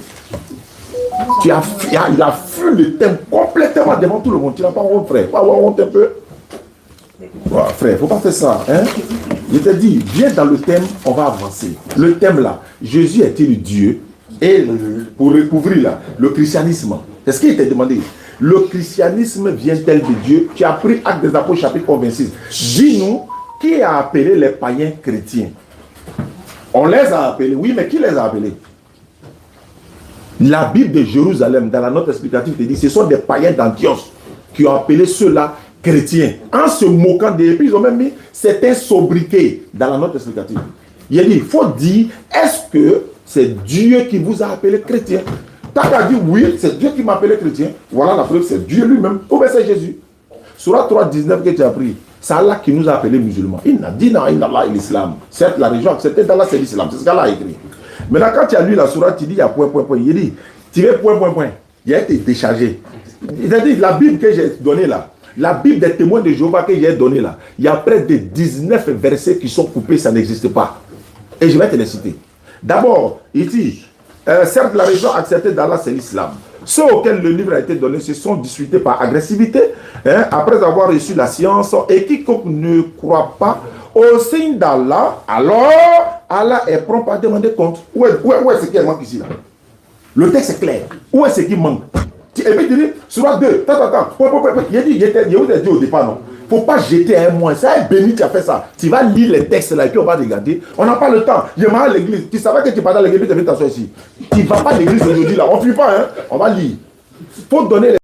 Il a fui le thème complètement devant tout le monde. Tu n'as pas honte, frère. Pas avoir honte un peu. Ouais, frère, il ne faut pas faire ça. Hein? Je te dis, viens dans le thème, on va avancer. Le thème là, Jésus est-il Dieu? Et pour recouvrir là, le christianisme, c'est ce qu'il t'a demandé. Le christianisme vient-elle de Dieu? Tu as pris Actes des Apôtres chapitre 26. Dis-nous, qui a appelé les païens chrétiens? On les a appelés, oui, mais qui les a appelés? La Bible de Jérusalem, dans la note explicative, te dit, ce sont des païens d'Antioche qui ont appelé ceux-là chrétiens. En se moquant d'eux, puis ils ont même mis certains sobriquets dans la note explicative. Il a dit, il faut dire, est-ce que c'est Dieu qui vous a appelé chrétien? T'as qu'à dire, oui, c'est Dieu qui m'a appelé chrétien. Voilà la preuve, c'est Dieu lui-même. Ou bien c'est Jésus. Surah 3:19 que tu as pris, c'est Allah qui nous a appelés musulmans. Inna dina inna Allah et l'islam. Certes, la religion acceptée d'Allah, c'est l'islam. C'est ce qu'Allah a écrit. Maintenant, quand tu as lu la Surah, tu dis, il y a point. Il dit, tu veux point. Il a été déchargé. Il a dit, la Bible que j'ai donnée là, la Bible des témoins de Jéhovah que j'ai donnée là, il y a près de 19 versets qui sont coupés, ça n'existe pas. Et je vais te les citer. D'abord, il dit, certes, la religion acceptée d'Allah, c'est l'islam. Ceux auxquels le livre a été donné se sont disputés par agressivité, hein, après avoir reçu la science, et quiconque ne croit pas au signe d'Allah, alors Allah est prompt à demander compte. Où est-ce qu'il manque ici là? Le texte est clair. Où est-ce qu'il manque? Et puis tu dis, sur 2, il a dit au départ, non. Il ne faut pas jeter un mois. Ça est béni, tu as fait ça. Tu vas lire les textes là et puis on va regarder. On n'a pas le temps. Je m'en vais à l'église. Tu savais que tu parles à l'église, tu viens t'asseoir ici. Tu ne vas pas à l'église aujourd'hui là. On ne fuit pas, hein. On va lire. Il faut donner les